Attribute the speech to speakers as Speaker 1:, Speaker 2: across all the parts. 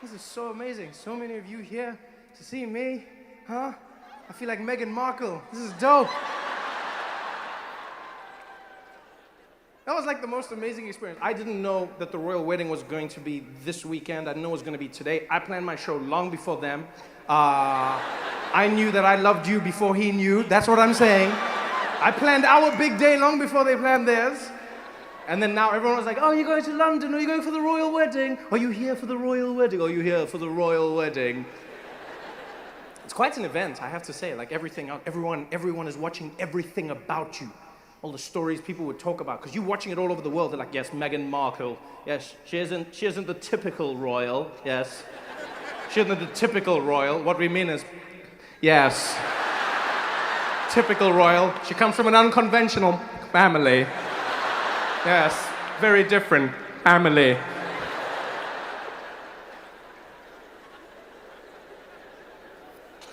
Speaker 1: This is so amazing. So many of you here to see me, huh? I feel like Meghan Markle. This is dope. That was like the most amazing experience. I didn't know that the royal wedding was going to be this weekend. I didn't know it was going to be today. I planned my show long before them. I knew that I loved you before he knew. That's what I'm saying. I planned our big day long before they planned theirs. And then now everyone was like, oh, you're going to London, or you're going for the royal wedding? Are you here for the royal wedding? Are you here for the royal wedding? It's quite an event, I have to say. Like everyone is watching everything about you. All the stories people would talk about, because you're watching it all over the world. They're like, yes, Meghan Markle. Yes, she isn't the typical royal. Yes. She isn't the typical royal. What we mean is, yes. Typical royal. She comes from an unconventional family. Yes, very different family.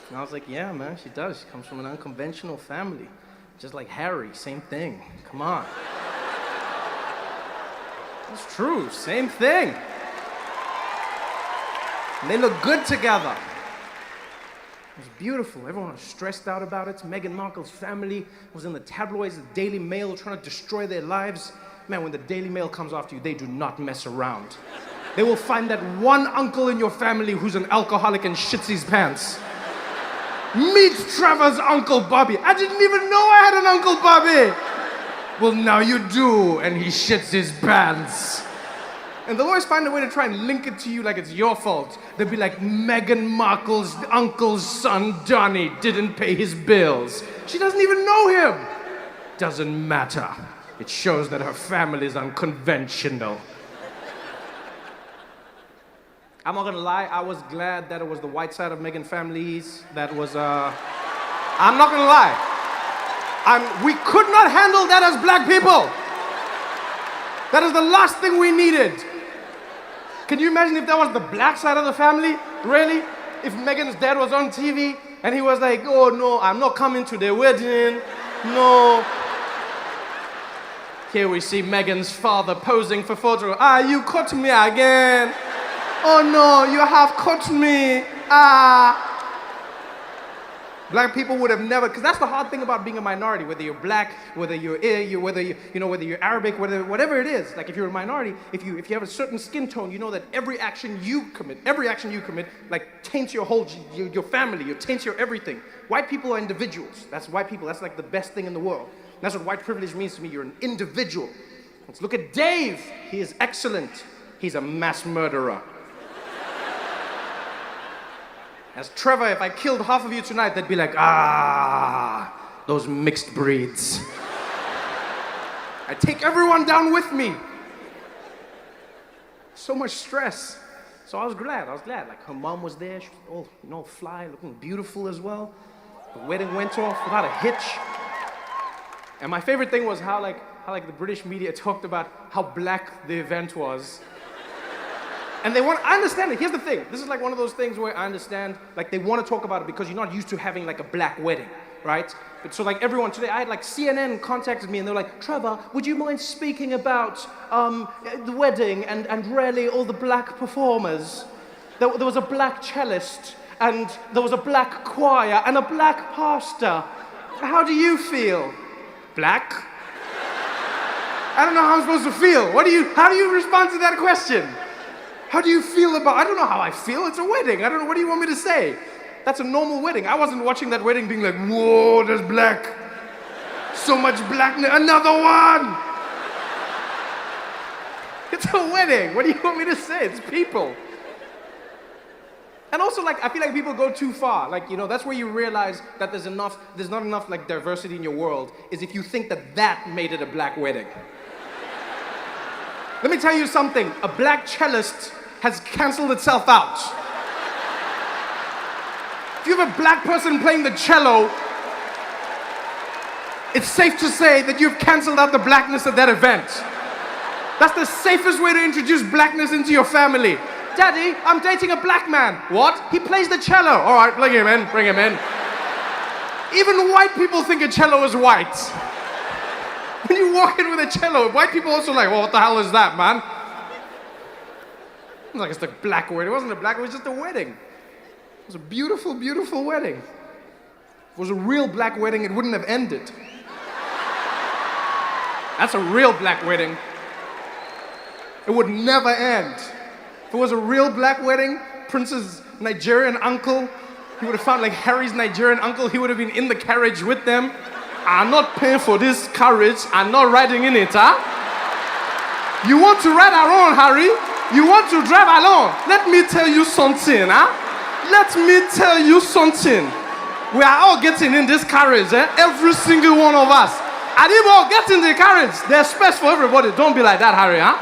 Speaker 1: And I was like, yeah, man, she does. She comes from an unconventional family. Just like Harry, same thing. Come on. It's true, same thing. And they look good together. It was beautiful. Everyone was stressed out about it. Meghan Markle's family was in the tabloids, the Daily Mail, trying to destroy their lives. Man, when the Daily Mail comes after you, they do not mess around. They will find that one uncle in your family who's an alcoholic and shits his pants. Meet Trevor's Uncle Bobby. I didn't even know I had an Uncle Bobby. Well, now you do, and he shits his pants. And they'll always find a way to try and link it to you like it's your fault. They'll be like, Meghan Markle's uncle's son, Donnie, didn't pay his bills. She doesn't even know him. Doesn't matter. It shows that her family is unconventional. I'm not gonna lie, I was glad that it was the white side of Meghan families that was, I'm not gonna lie. We could not handle that as black people. That is the last thing we needed. Can you imagine if that was the black side of the family? Really? If Meghan's dad was on TV and he was like, oh no, I'm not coming to their wedding, no. Here we see Meghan's father posing for photo. You caught me again. Oh no, you have caught me. Black people would have never, because that's the hard thing about being a minority, whether you're black, whether you're whether you're Arabic, whatever it is. Like if you're a minority, if you have a certain skin tone, you know that every action you commit, like taints your whole, your family, it taints your everything. White people are individuals. That's white people. That's like the best thing in the world. That's what white privilege means to me. You're an individual. Let's look at Dave. He is excellent. He's a mass murderer. As Trevor, if I killed half of you tonight, they'd be like, those mixed breeds. I take everyone down with me. So much stress. So I was glad. Like her mom was there. She was all, fly, looking beautiful as well. The wedding went off without a hitch. And my favorite thing was how the British media talked about how black the event was. And I understand it. Here's the thing. This is like one of those things where I understand, like they want to talk about it because you're not used to having like a black wedding, right? But so like everyone today, I had like CNN contacted me and they're like, Trevor, would you mind speaking about the wedding and really all the black performers? There was a black cellist and there was a black choir and a black pastor. How do you feel? Black? I don't know how I'm supposed to feel. How do you respond to that question? How do you feel about, I don't know how I feel, it's a wedding. I don't know, what do you want me to say? That's a normal wedding. I wasn't watching that wedding being like, whoa, there's black. So much blackness, another one. It's a wedding, what do you want me to say? It's people. And also I feel like people go too far. That's where you realize that there's not enough like diversity in your world, is if you think that made it a black wedding. Let me tell you something, a black cellist has canceled itself out. If you have a black person playing the cello, it's safe to say that you've canceled out the blackness of that event. That's the safest way to introduce blackness into your family. Daddy, I'm dating a black man. What? He plays the cello. All right, bring him in. Even white people think a cello is white. When you walk in with a cello, white people also like, well, what the hell is that, man? It was like it's a black wedding. It wasn't a black wedding, it was just a wedding. It was a beautiful, beautiful wedding. If it was a real black wedding, it wouldn't have ended. That's a real black wedding. It would never end. If it was a real black wedding, Prince's Nigerian uncle, he would have found like Harry's Nigerian uncle, he would have been in the carriage with them. I'm not paying for this carriage, I'm not riding in it, huh? You want to ride alone, Harry? You want to drive alone? Let me tell you something, huh? Let me tell you something. We are all getting in this carriage, eh? Every single one of us. And if we all get in the carriage, there's space for everybody. Don't be like that, Harry, huh?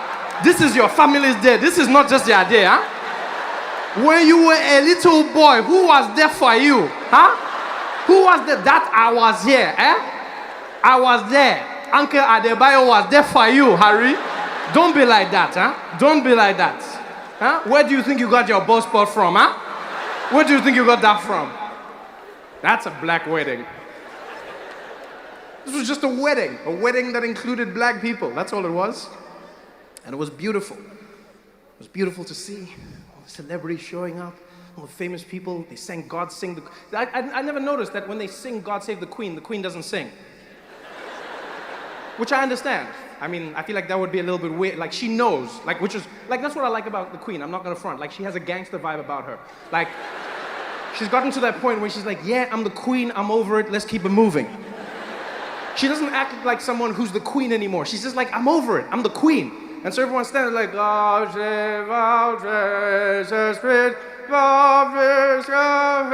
Speaker 1: This is your family's day. This is not just your day, huh? When you were a little boy, who was there for you, huh? Who was there? That I was here, eh? I was there. Uncle Adebayo was there for you, Harry. Don't be like that, huh? Don't be like that. Huh? Where do you think you got your ball spot from, huh? Where do you think you got that from? That's a black wedding. This was just a wedding that included black people. That's all it was. And it was beautiful. It was beautiful to see all the celebrities showing up, all the famous people. They sang God Sing the... I never noticed that when they sing God Save the Queen doesn't sing. Which I understand. I mean, I feel like that would be a little bit weird. Like, she knows. Like, which is... Like, that's what I like about the Queen. I'm not gonna front. Like, she has a gangster vibe about her. Like, she's gotten to that point where she's like, yeah, I'm the Queen, I'm over it, let's keep it moving. She doesn't act like someone who's the Queen anymore. She's just like, I'm over it, I'm the Queen. And so everyone's standing like, God save our precious spirit,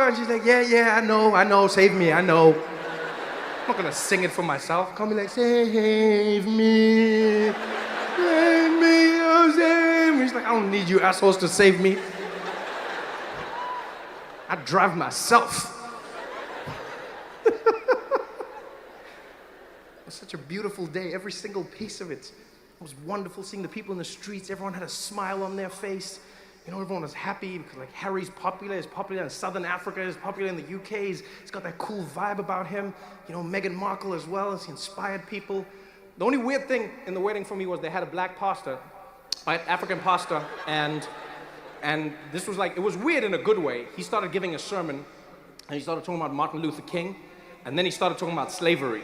Speaker 1: and she's like, yeah, I know, save me, I know. I'm not gonna sing it for myself. Call me like, save me, oh, save me. She's like, I don't need you assholes to save me. I drive myself. It was such a beautiful day, every single piece of it. It was wonderful seeing the people in the streets. Everyone had a smile on their face. You know, everyone was happy because like Harry's popular. He's popular in Southern Africa. He's popular in the UK. He's got that cool vibe about him. You know, Meghan Markle as well, as he inspired people. The only weird thing in the wedding for me was they had a black pastor, right, African pastor, and this was like, it was weird in a good way. He started giving a sermon, and he started talking about Martin Luther King, and then he started talking about slavery.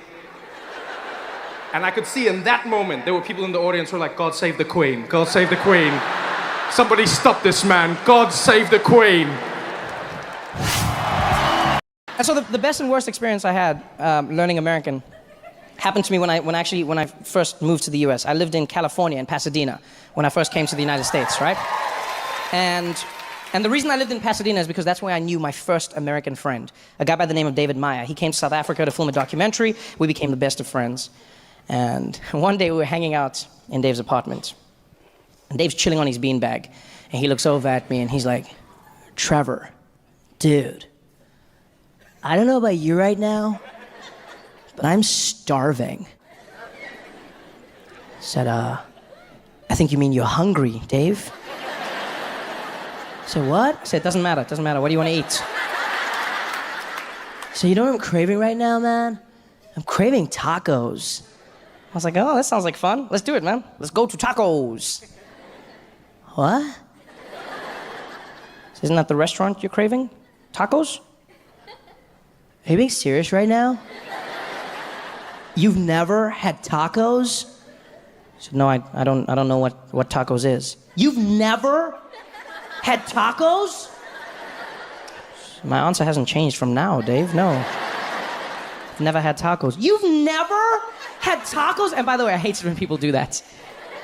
Speaker 1: And I could see in that moment, there were people in the audience who were like, God save the Queen, God save the Queen. Somebody stop this man, God save the Queen.
Speaker 2: And so the best and worst experience I had learning American happened to me when I first moved to the US. I lived in California, in Pasadena, when I first came to the United States, right? And the reason I lived in Pasadena is because that's where I knew my first American friend, a guy by the name of David Meyer. He came to South Africa to film a documentary. We became the best of friends. And one day we were hanging out in Dave's apartment. And Dave's chilling on his beanbag. And he looks over at me and he's like, Trevor, dude, I don't know about you right now, but I'm starving. I said, I think you mean you're hungry, Dave. I said, what? I said, doesn't matter. What do you want to eat? So you know what I'm craving right now, man? I'm craving tacos. I was like, oh, that sounds like fun. Let's do it, man. Let's go to tacos. What? So isn't that the restaurant you're craving? Tacos? Are you being serious right now? You've never had tacos? I said, no, I don't know what tacos is. You've never had tacos? My answer hasn't changed from now, Dave. No. I've never had tacos. You've never had tacos? And by the way, I hate it when people do that.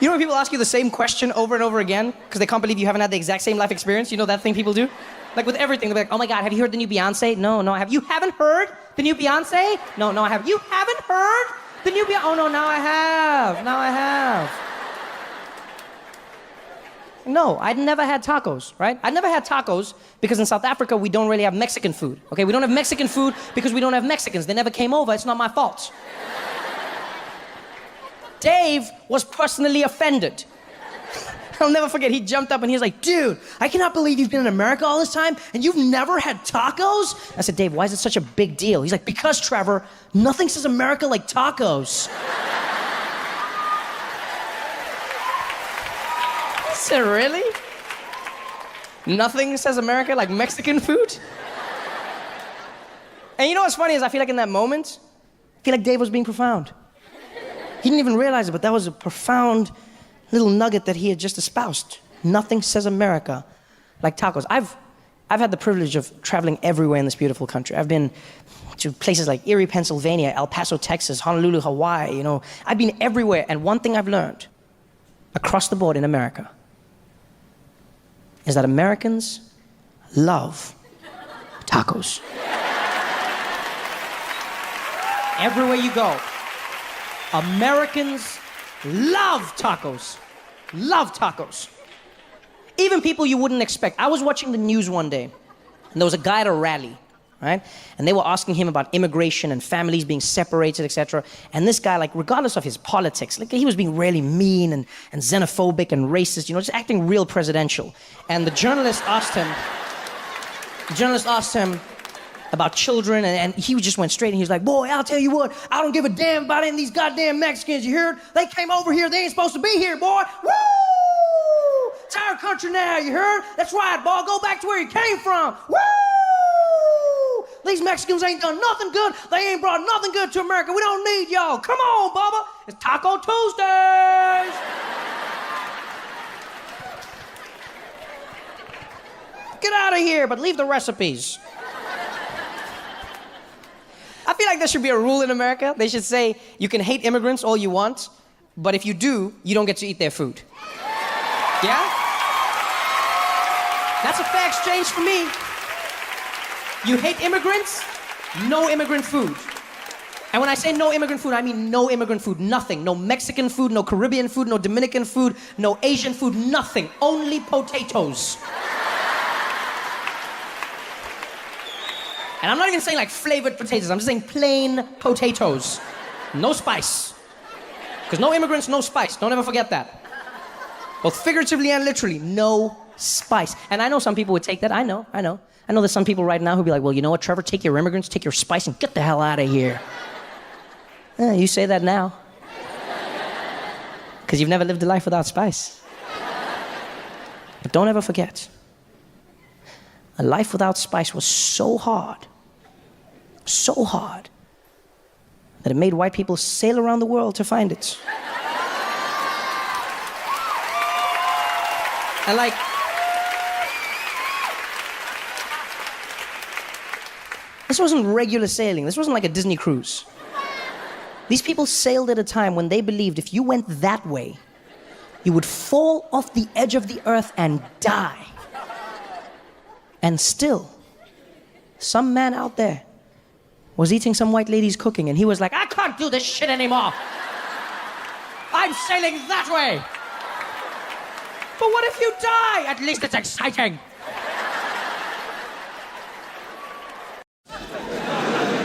Speaker 2: You know when people ask you the same question over and over again because they can't believe you haven't had the exact same life experience? You know that thing people do? Like with everything, they're like, oh my God, have you heard the new Beyonce? No, I have. You haven't heard the new Beyonce? No, I have. You haven't heard the new Beyonce? Oh no, now I have. No, I'd never had tacos, right? I'd never had tacos because in South Africa, we don't really have Mexican food, okay? We don't have Mexican food because we don't have Mexicans. They never came over. It's not my fault. Dave was personally offended. I'll never forget, he jumped up and he was like, dude, I cannot believe you've been in America all this time and you've never had tacos? I said, Dave, why is it such a big deal? He's like, because, Trevor, nothing says America like tacos. I said, really? Nothing says America like Mexican food. And you know what's funny is I feel like in that moment, I feel like Dave was being profound. He didn't even realize it, but that was a profound little nugget that he had just espoused. Nothing says America like tacos. I've had the privilege of traveling everywhere in this beautiful country. I've been to places like Erie, Pennsylvania, El Paso, Texas, Honolulu, Hawaii, you know. I've been everywhere, and one thing I've learned across the board in America is that Americans love tacos. Everywhere you go, Americans love tacos. Love tacos. Even people you wouldn't expect. I was watching the news one day, and there was a guy at a rally, right? And they were asking him about immigration and families being separated, etc. And this guy, like, regardless of his politics, like, he was being really mean and xenophobic and racist, you know, just acting real presidential. And the journalist asked him about children, and he just went straight, and he was like, boy, I'll tell you what, I don't give a damn about any of these goddamn Mexicans, you heard? They came over here, they ain't supposed to be here, boy. Woo! It's our country now, you heard? That's right, boy, go back to where you came from. Woo! These Mexicans ain't done nothing good, they ain't brought nothing good to America, we don't need y'all. Come on, Bubba, it's Taco Tuesdays. Get out of here, but leave the recipes. I feel like there should be a rule in America. They should say, you can hate immigrants all you want, but if you do, you don't get to eat their food. Yeah? That's a fair exchange for me. You hate immigrants, no immigrant food. And when I say no immigrant food, I mean no immigrant food, nothing. No Mexican food, no Caribbean food, no Dominican food, no Asian food, nothing. Only potatoes. And I'm not even saying like flavored potatoes, I'm just saying plain potatoes. No spice. Because no immigrants, no spice. Don't ever forget that. Both figuratively and literally, no spice. And I know some people would take that, I know. I know there's some people right now who'd be like, well, you know what, Trevor, take your immigrants, take your spice, and get the hell out of here. You say that now. Because you've never lived a life without spice. But don't ever forget, a life without spice was so hard, that it made white people sail around the world to find it. And like, this wasn't regular sailing. This wasn't like a Disney cruise. These people sailed at a time when they believed if you went that way, you would fall off the edge of the earth and die. And still, some man out there was eating some white lady's cooking, and he was like, I can't do this shit anymore. I'm sailing that way. But what if you die? At least it's exciting.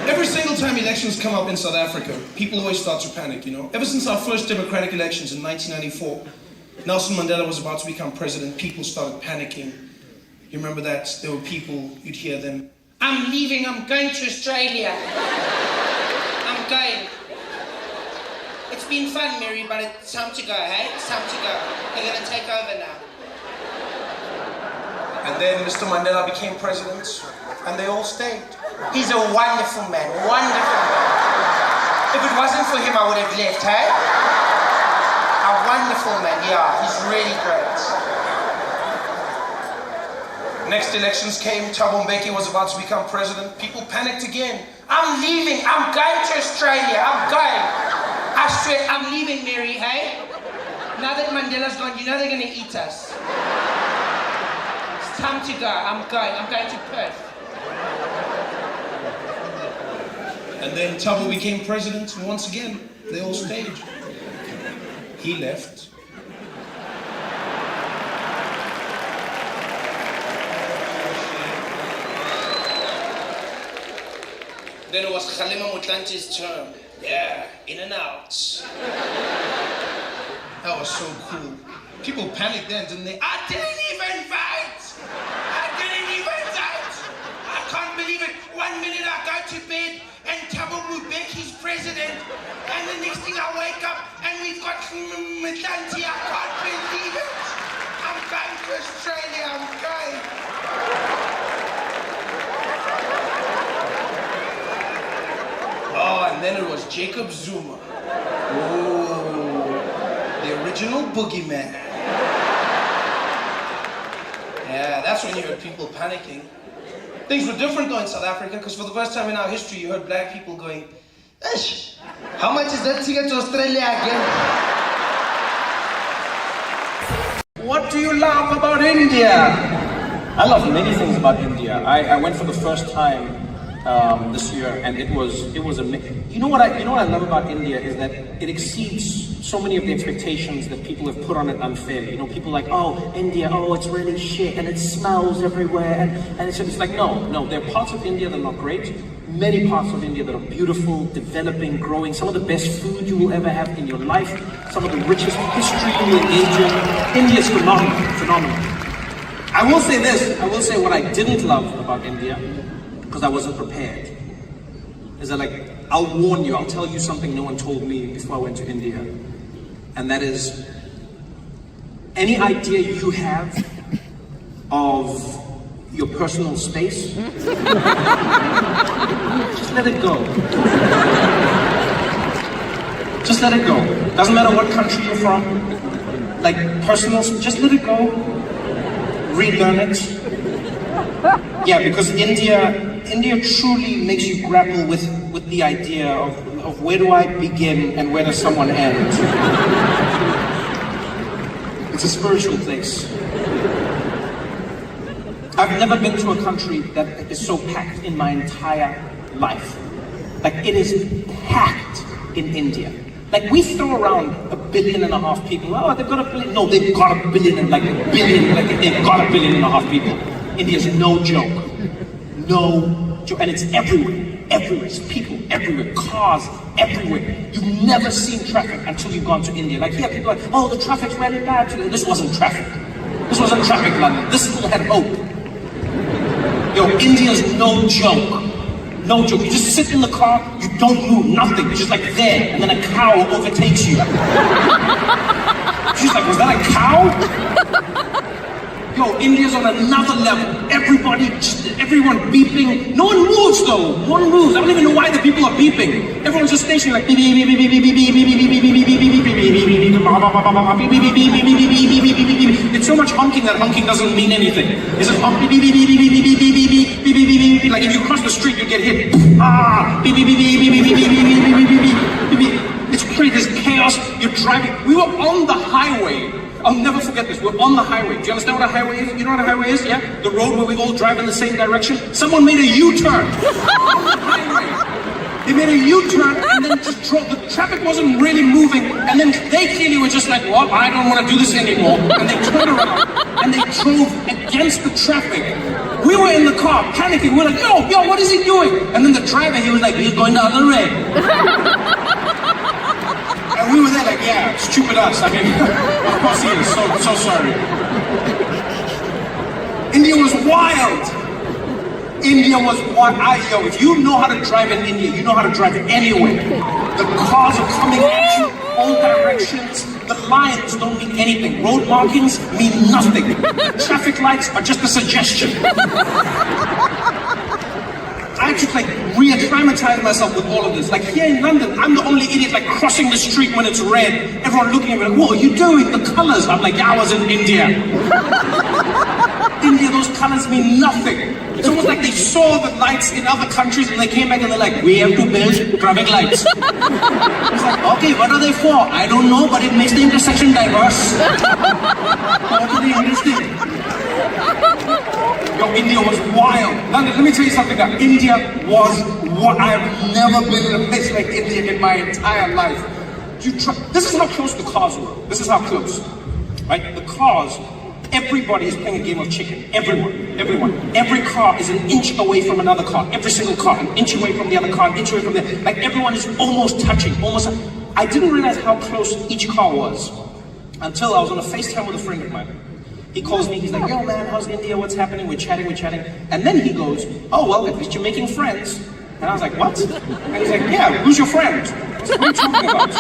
Speaker 3: Every single time elections come up in South Africa, people always start to panic, you know? Ever since our first democratic elections in 1994, Nelson Mandela was about to become president, people started panicking. You remember that? There were people, you'd hear them, I'm leaving, I'm going to Australia. I'm going. It's been fun, Mary, but it's time to go, hey? It's time to go. They're gonna take over now. And then Mr. Mandela became president, and they all stayed. He's a wonderful man, wonderful man. If it wasn't for him, I would have left, hey? A wonderful man, yeah, he's really great. Next elections came, Thabo Mbeki was about to become president. People panicked again. I'm leaving, I'm going to Australia, I'm going. I swear, I'm leaving, Mary, hey? Now that Mandela's gone, you know they're gonna eat us. It's time to go, I'm going to Perth. And then Thabo became president, and once again, they all stayed. He left. Then it was Kgalema Motlante's term. Yeah, in and out. That was so cool. People panicked then, didn't they? I didn't even vote! I can't believe it. 1 minute I go to bed and Thabo Mbeki's president, and the next thing I wake up and we've got Motlanthe. I can't believe it. I'm going Australia, I'm going. Oh, and then it was Jacob Zuma. Oh, the original boogeyman. Yeah, that's when you heard people panicking. Things were different though in South Africa, because for the first time in our history, you heard black people going, "Ish, how much is that ticket to Australia again?" What do you love about India?
Speaker 4: I love many things about India. I went for the first time this year, and it was amazing. You know what I love about India is that it exceeds so many of the expectations that people have put on it unfairly. You know, people are like, oh, India, oh, it's really shit, and it smells everywhere, and it's like, no, there are parts of India that are not great. Many parts of India that are beautiful, developing, growing, some of the best food you will ever have in your life, some of the richest history you will engage in. India is phenomenal. I will say this, I will say what I didn't love about India, because I wasn't prepared, is that like, I'll warn you, I'll tell you something no one told me before I went to India, and that is, any idea you have of your personal space, just let it go. Just let it go. Doesn't matter what country you're from, like personal, just let it go. Relearn it. Yeah, because India truly makes you grapple with the idea of where do I begin and where does someone end. It's a spiritual place. I've never been to a country that is so packed in my entire life. Like, it is packed in India. Like, we throw around 1.5 billion people. Oh, they've got 1 billion. No, they've got 1 billion, like a billion, like they've got 1.5 billion people. India's no joke. No joke. And it's everywhere. Everywhere. It's people everywhere. Cars everywhere. You've never seen traffic until you've gone to India. Like, here, people are like, oh, the traffic's really bad today. This wasn't traffic. This wasn't traffic, London. This still had hope. Yo, India's no joke. No joke. You just sit in the car, you don't move, nothing. You're just like there, and then a cow overtakes you. She's like, was that a cow? Yo, India's on another level. Everyone beeping. No one moves though. No one moves. I don't even know why the people are beeping. Everyone's just stationary like beep beep beep beep beep beep beep beep beep beep beep beep. It's so much honking that honking doesn't mean anything. It's just honk beep beep beep beep beep beep beep beep beep beep beep beep. Like if you cross the street, you get hit. Ah, beep beep beep beep beep beep beep beep beep beep beep. It's crazy. There's chaos. You're driving. We were on the highway. I'll never forget this. We're on the highway. Do you understand what a highway is? You know what a highway is? Yeah? The road where we all drive in the same direction. Someone made a U-turn. Highway. They made a U-turn and then just drove. The traffic wasn't really moving. And then they clearly were just like, well, I don't want to do this anymore. And they turned around and they drove against the traffic. We were in the car panicking. We're like, yo, what is he doing? And then the driver, he was like, he's going the other way. And we were there like, yeah, stupid us. I mean, of course he is. So sorry. India was wild. India was wild. Yo, if you know how to drive in India, you know how to drive anywhere. The cars are coming at you all directions. The lines don't mean anything. Road markings mean nothing. Traffic lights are just a suggestion. I had to like re-acclimatize myself with all of this. Like here in London, I'm the only idiot like crossing the street when it's red. Everyone looking at me like, what are you doing? The colors. I'm like, yeah, I was in India. India, those colors mean nothing. It's almost like they saw the lights in other countries and they came back and they're like, we have to build traffic lights. It's like, okay, what are they for? I don't know, but it makes the intersection diverse. What do they understand? Yo, India was wild. London, let me tell you something. India was what I've never been in a place like India in my entire life. This is how close the cars were. This is how close. Right? The cars, everybody is playing a game of chicken. Everyone. Every car is an inch away from another car. Every single car, an inch away from the other car, an inch away from the... Like everyone is almost touching, I didn't realize how close each car was until I was on a FaceTime with a friend of mine. He calls me, he's like, yo man, how's India, what's happening? We're chatting. And then he goes, oh well, at least you're making friends. And I was like, what? And he's like, yeah, who's your friend? I was like, what are you talking about?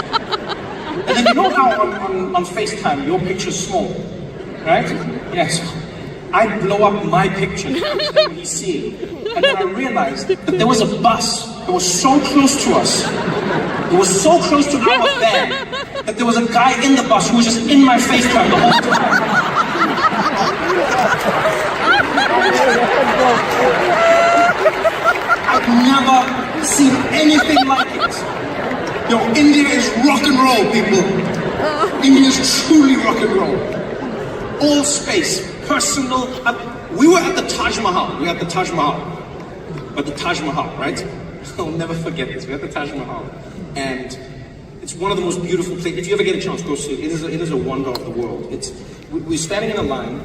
Speaker 4: And then you know how on FaceTime, your picture's small, right? Yes. I blow up my picture, everything he's seeing. And then I realized that there was a bus that was so close to us. It was so close to our van that there was a guy in the bus who was just in my FaceTime the whole time. I've never seen anything like it. Yo, India is rock and roll, people. India is truly rock and roll. All space, personal. We were at the Taj Mahal. We were at the Taj Mahal. But the Taj Mahal, right? I'll never forget this. We're at the Taj Mahal. And it's one of the most beautiful places. If you ever get a chance, go see it. It is a wonder of the world. We're standing in a line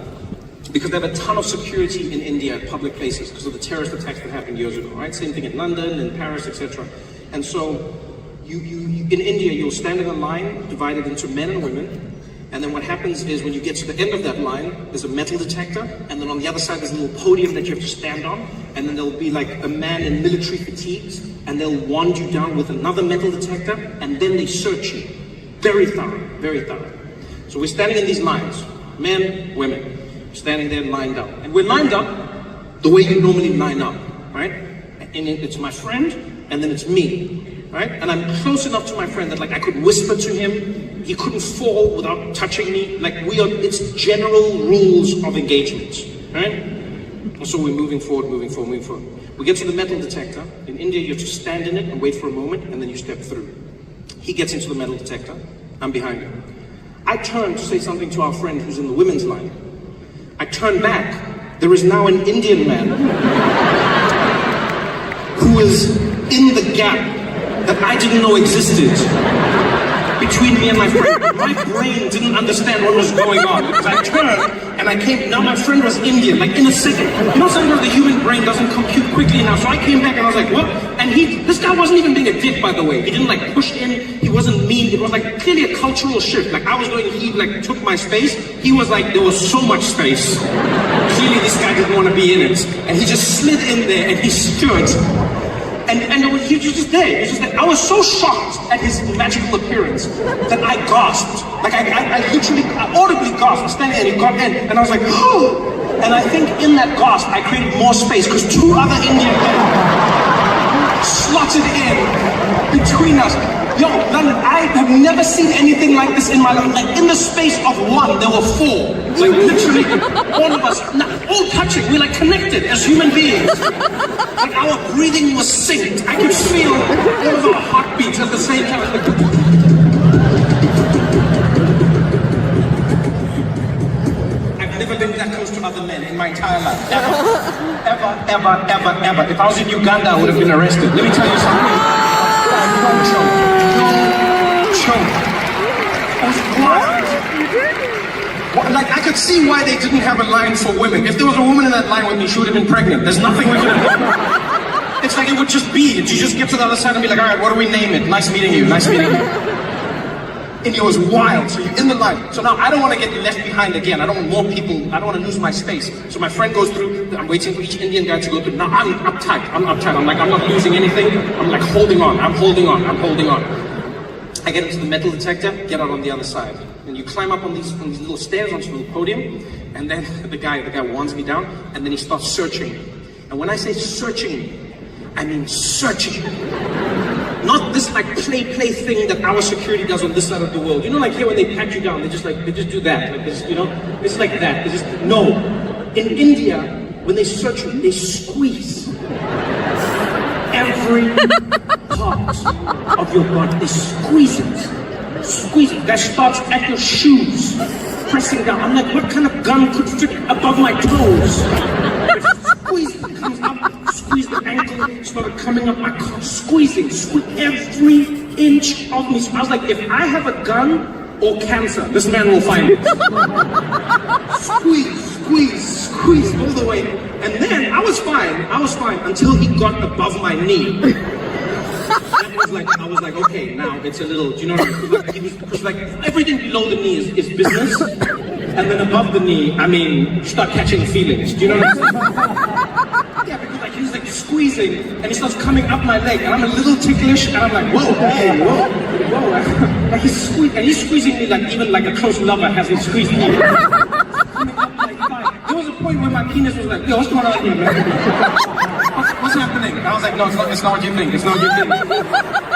Speaker 4: because they have a ton of security in India at public places because of the terrorist attacks that happened years ago, right? Same thing in London and Paris, etc. And so you in India, you'll stand in a line divided into men and women. And then what happens is when you get to the end of that line, there's a metal detector, and then on the other side there's a little podium that you have to stand on, and then there'll be like a man in military fatigues, and they'll wand you down with another metal detector, and then they search you. Very thorough, very thorough. So we're standing in these lines, men, women, standing there lined up. And we're lined up the way you normally line up, right? And it's my friend, and then it's me. Right? And I'm close enough to my friend that like I could whisper to him, he couldn't fall without touching me. Like it's general rules of engagement, right? And so we're moving forward. We get to the metal detector. In India, you have to stand in it and wait for a moment, and then you step through. He gets into the metal detector. I'm behind him. I turn to say something to our friend who's in the women's line. I turn back. There is now an Indian man who is in the gap that I didn't know existed between me and my friend. My brain didn't understand what was going on because I turned and I came, now my friend was Indian, like in a second. You know, sometimes the human brain doesn't compute quickly enough. So I came back and I was like, what? And this guy wasn't even being a dick, by the way. He didn't like push in, he wasn't mean. It was like clearly a cultural shift. Like I was going, he like took my space. He was like, there was so much space. Clearly this guy didn't want to be in it. And he just slid in there and he stood. And he was just there. It was just that I was so shocked at his magical appearance that I gasped. Like I audibly gasped, standing there, and he got in, and I was like, oh! And I think in that gasp, I created more space because two other Indian men slotted in between us. Yo, London, I have never seen anything like this in my life. Like in the space of one, there were four. Like literally, all of us, all touching. We're like connected as human beings. Like our breathing was synced. I could feel all of our heartbeats at the same time. I've never been that close to other men in my entire life. Ever. If I was in Uganda, I would have been arrested. Let me tell you something. Don't choke. I was wild. Like, I could see why they didn't have a line for women. If there was a woman in that line with me, she would have been pregnant. There's nothing we could have done. It's like it would just be. You just get to the other side and be like, all right, what do we name it? Nice meeting you. India was wild, so you're in the line. So now I don't want to get left behind again. I don't want more people. I don't want to lose my space. So my friend goes through. I'm waiting for each Indian guy to go through. Now I'm uptight. I'm like, I'm not losing anything. I'm like holding on. I'm holding on. I get into the metal detector, get out on the other side. And you climb up on these little stairs onto the podium, and then the guy wands me down, and then he starts searching me. And when I say searching me, I mean searching. Not this like play thing that our security does on this side of the world. You know, like here when they pat you down, they just do that. Like this, you know, it's like that. No. In India, when they search you, they squeeze every part of your body. They squeeze it. That starts at your shoes, pressing down. I'm like, what kind of gun could fit above my toes? Squeeze it, comes up, squeeze the ankle, started coming up my calf, squeezing every inch of me. So I was like, if I have a gun or cancer, this man will find it. Squeeze all the way. And then I was fine until he got above my knee. I was like, okay, now it's a little, do you know what I mean? Because like everything below the knee is business, and then above the knee, I mean, you start catching feelings. Do you know what I'm saying? Yeah, because like he's like squeezing, and he starts coming up my leg, and I'm a little ticklish, and I'm like, whoa. Like he's squeezing me like even like a close lover hasn't squeezed me. Coming up like my penis was like, yo, what's going on here, man? What's happening? I was like, no, it's not what you think. It's not what you think.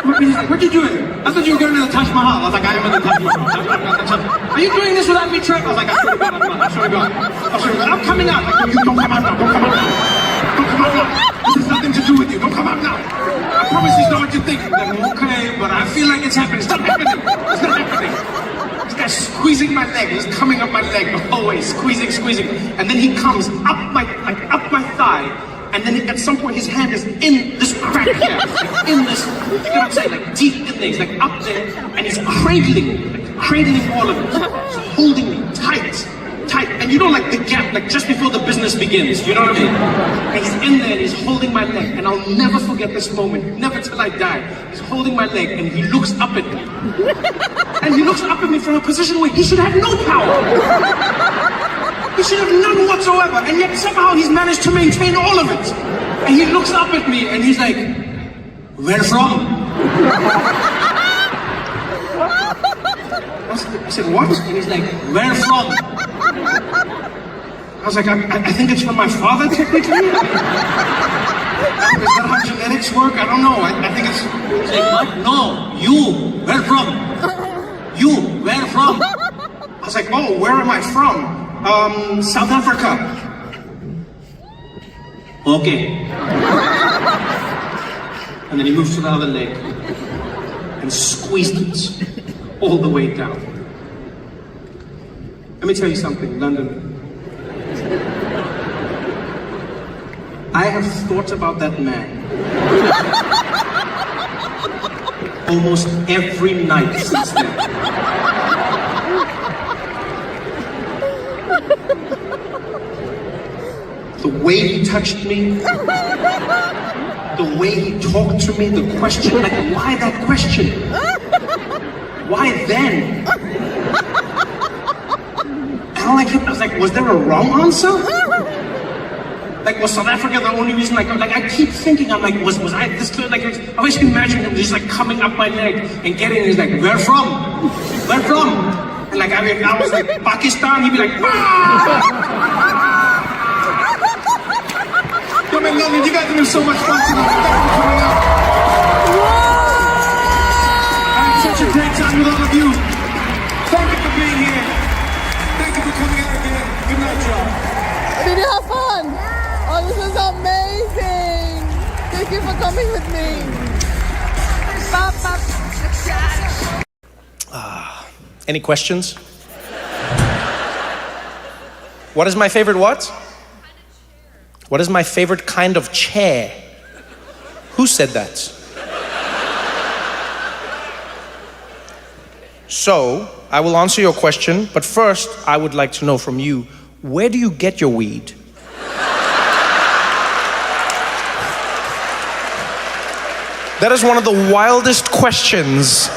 Speaker 4: My penis like, what you doing? I thought you were going to the Taj Mahal. I was like, I am in the Taj Mahal. Are you doing this without me, Trevor? I was like, I swear to God, I'm not. I swear to God. I swear to God. I'm coming out. Like, no, you don't come out now. Don't come out now. Don't come out now. This has nothing to do with you. Don't come out now. I promise it's not what you think. I'm like, okay, but I feel like it's happening. It's not happening. It's not happening. This guy's squeezing my leg. He's coming up my leg. Always squeezing. And then he comes up my thigh. And then at some point his hand is in this crack here. Like in this, you know what I'm saying? Like deep in there. He's like up there. And he's cradling all of it. He's holding me tight. And you know, like the gap, like just before the business begins, you know what I mean? And he's in there and he's holding my leg, and I'll never forget this moment, never till I die. He's holding my leg and he looks up at me. And he looks up at me from a position where he should have no power. He should have none whatsoever, and yet somehow he's managed to maintain all of it. And he looks up at me and he's like, where from? I said, what? And he's like, where from? I was like, I think it's from my father, technically. Is that how genetics work? I don't know. I think it's... He's like, what? No, you. Where from? You. Where from? I was like, oh, where am I from? South Africa. Okay. And then he moves to the other leg and squeezed it all the way down. Let me tell you something, London. I have thought about that man almost every night since then. The way he touched me, the way he talked to me, the question, like, why that question? Why then? I was like, was there a wrong answer? Like, was South Africa the only reason? Like I keep thinking, I'm like, was I this clear? Like, I always imagine him just like coming up my leg and getting, he's like, where from? Where from? And like, I was like, Pakistan, he'd be like, ah! Yo, man, London, you guys have been so much fun tonight. Thank you for coming out. I had such a great time with all of you. Thank you for being here. Thank you for coming out again. Good night, y'all.
Speaker 5: Did you have fun? Oh, this is amazing. Thank you for coming with me.
Speaker 1: Any questions? What is my favorite what? What is my favorite kind of chair? Who said that? So, I will answer your question, but first I would like to know from you, where do you get your weed? That is one of the wildest questions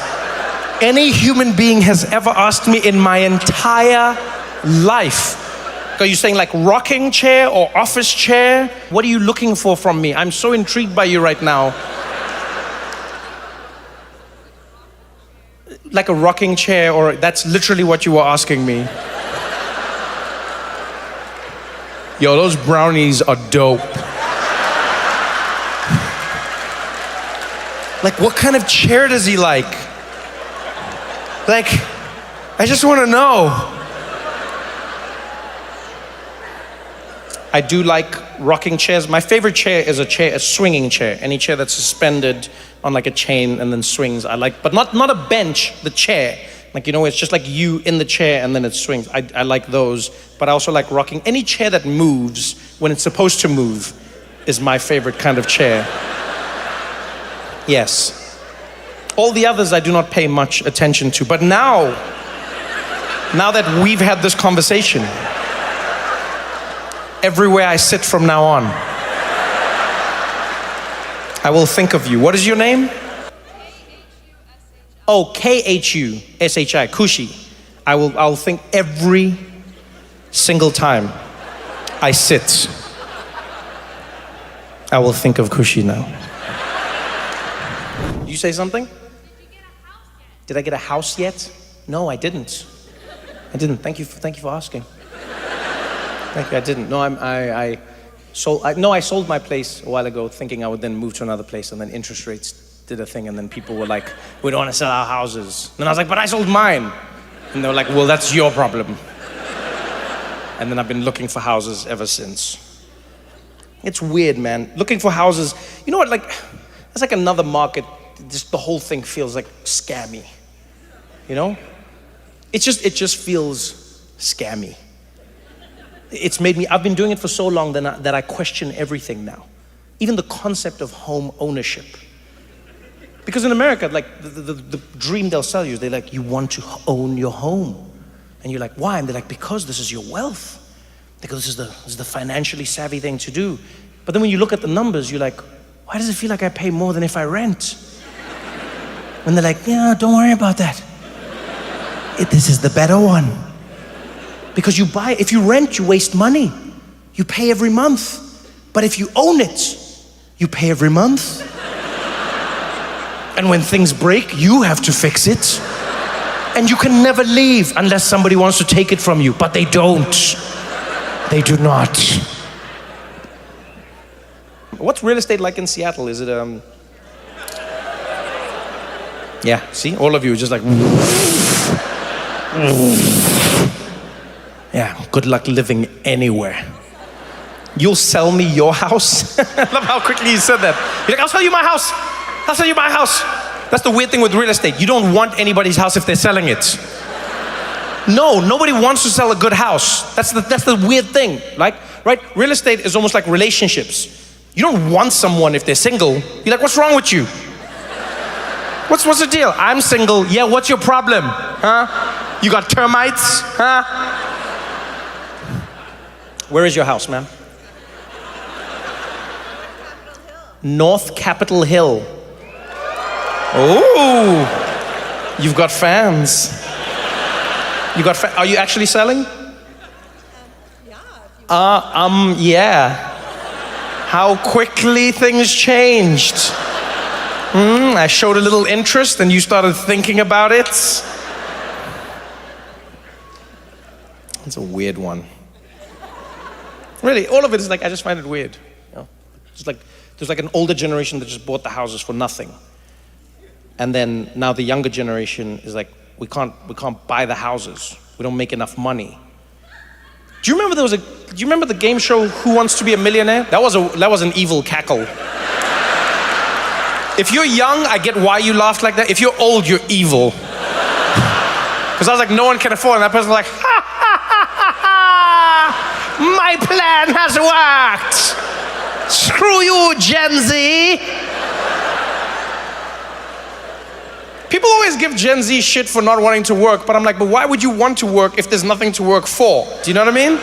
Speaker 1: any human being has ever asked me in my entire life. Are you saying like rocking chair or office chair? What are you looking for from me? I'm so intrigued by you right now. Like a rocking chair, or that's literally what you were asking me. Yo, those brownies are dope. Like, what kind of chair does he like? Like, I just want to know. I do like rocking chairs. My favorite chair is a swinging chair. Any chair that's suspended on like a chain and then swings, I like, but not a bench, the chair. Like, you know, it's just like you in the chair and then it swings. I like those, but I also like rocking. Any chair that moves when it's supposed to move is my favorite kind of chair. Yes. All the others I do not pay much attention to, but now that we've had this conversation, everywhere I sit from now on, I will think of you. What is your name? Oh, K-H-U-S-H-I, Kushi. I'll think every single time I sit. I will think of Kushi now. Did you say something? Did I get a house yet? No, I didn't. Thank you for asking. Thank you. I didn't. No, I sold my place a while ago, thinking I would then move to another place, and then interest rates did a thing, and then people were like, "We don't want to sell our houses." And then I was like, "But I sold mine," and they were like, "Well, that's your problem." And then I've been looking for houses ever since. It's weird, man. Looking for houses. You know what? Like, it's like another market. Just the whole thing feels like scammy. You know? It just feels scammy. It's made me, I've been doing it for so long that I question everything now. Even the concept of home ownership. Because in America, like the dream they'll sell you is they're like, you want to own your home. And you're like, why? And they're like, because this is your wealth. Because this is the financially savvy thing to do. But then when you look at the numbers, you're like, why does it feel like I pay more than if I rent? And they're like, yeah, don't worry about that. This is the better one. Because if you rent, you waste money. You pay every month. But if you own it, you pay every month. And when things break, you have to fix it. And you can never leave unless somebody wants to take it from you. But they don't. They do not. What's real estate like in Seattle? Is it, Yeah, see, all of you are just like, yeah, good luck living anywhere. You'll sell me your house? I love how quickly you said that. You're like, I'll sell you my house. I'll sell you my house. That's the weird thing with real estate. You don't want anybody's house if they're selling it. No, nobody wants to sell a good house. That's the weird thing, like, right? Real estate is almost like relationships. You don't want someone if they're single. You're like, what's wrong with you? What's the deal? I'm single. Yeah, what's your problem? Huh? You got termites? Huh? Where is your house, ma'am? North Capitol Hill. Oh, you've got fans. Are you actually selling? Yeah. How quickly things changed. I showed a little interest and you started thinking about it. It's a weird one. Really, all of it is like, I just find it weird. You know? It's like, there's like an older generation that just bought the houses for nothing. And then now the younger generation is like, we can't buy the houses. We don't make enough money. Do you remember the game show Who Wants to Be a Millionaire? That was an evil cackle. If you're young, I get why you laughed like that. If you're old, you're evil. Because I was like, no one can afford it. And that person was like, ha ha ha ha ha! My plan has worked! Screw you, Gen Z! People always give Gen Z shit for not wanting to work, but I'm like, but why would you want to work if there's nothing to work for? Do you know what I mean?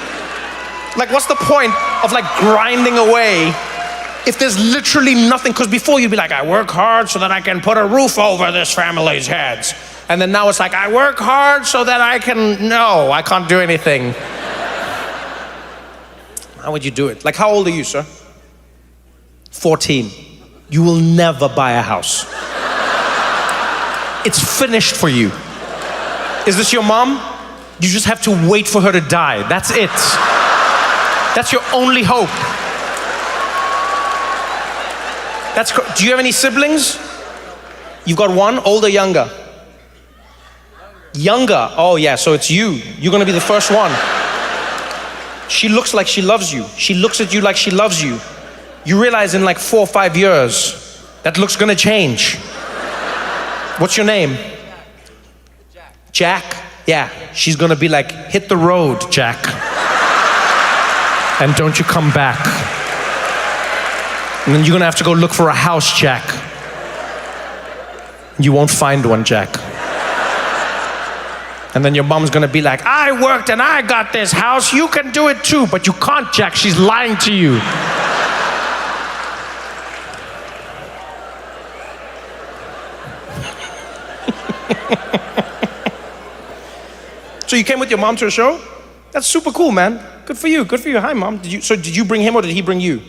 Speaker 1: Like, what's the point of like grinding away if there's literally nothing? Because before you'd be like, I work hard so that I can put a roof over this family's heads. And then now it's like, I work hard so that I can't do anything. How would you do it? Like, how old are you, sir? 14. You will never buy a house. It's finished for you. Is this your mom? You just have to wait for her to die. That's it. That's your only hope. Do you have any siblings? You've got one, older, younger? Younger. Oh yeah, so it's you. You're gonna be the first one. She looks like she loves you. She looks at you like she loves you. You realize in like 4 or 5 years, that look's gonna change. What's your name? Jack? Yeah, she's gonna be like, hit the road, Jack. And don't you come back. And then you're gonna have to go look for a house, Jack. You won't find one, Jack. And then your mom's gonna be like, I worked and I got this house, you can do it too, but you can't, Jack, she's lying to you. So you came with your mom to a show? That's super cool, man. Good for you, good for you. Hi, mom. Did you bring him or did he bring you?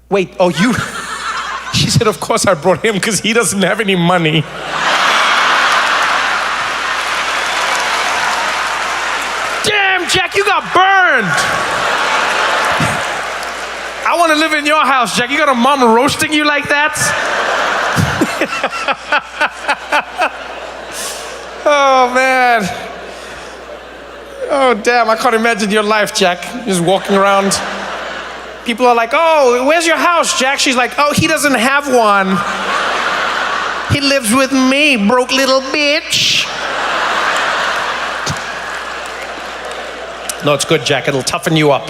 Speaker 1: Wait, oh, you? She said, of course I brought him because he doesn't have any money. Damn,
Speaker 6: Jack, you got burned. I want to live in your house, Jack. You got a mom roasting you like that? Oh, man. Oh, damn, I can't imagine your life, Jack. Just walking around. People are like, oh, where's your house, Jack? She's like, oh, he doesn't have one. He lives with me, broke little bitch. No, it's good, Jack. It'll toughen you up.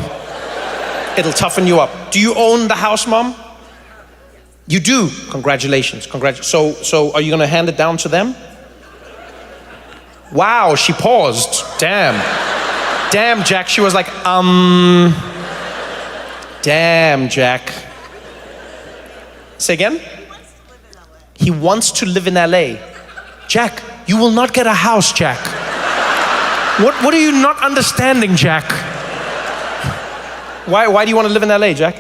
Speaker 6: It'll toughen you up. Do you own the house, Mom? You do. Congratulations. So are you going to hand it down to them? Wow, she paused. Damn. Damn, Jack. She was like, Damn, Jack. Say again? He wants to live in LA. Jack, you will not get a house, Jack. What are you not understanding, Jack? Why do you want to live in LA, Jack?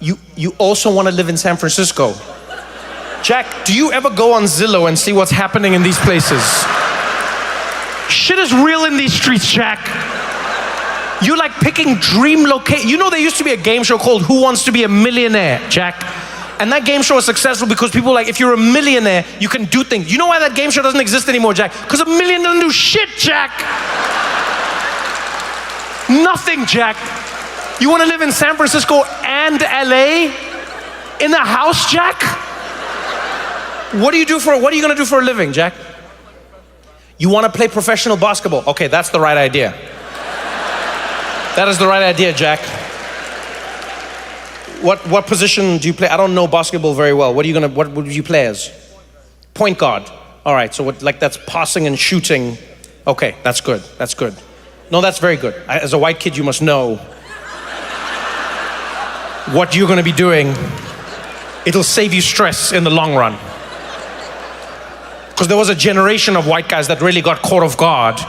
Speaker 6: You also want to live in San Francisco. Jack, do you ever go on Zillow and see what's happening in these places? Shit is real in these streets, Jack. You like picking dream location. You know there used to be a game show called Who Wants to Be a Millionaire, Jack? And that game show was successful because people were like, if you're a millionaire, you can do things. You know why that game show doesn't exist anymore, Jack? Because a million doesn't do shit, Jack. Nothing, Jack. You want to live in San Francisco and LA? In a house, Jack? What are you going to do for a living, Jack? You want to play professional basketball? Okay, that's the right idea. That is the right idea, Jack. What position do you play? I don't know basketball very well. What would you play as? Point guard. All right, so that's passing and shooting. Okay, that's good. That's good. No, that's very good. As a white kid, you must know what you're going to be doing. It'll save you stress in the long run. Because there was a generation of white guys that really got caught off guard.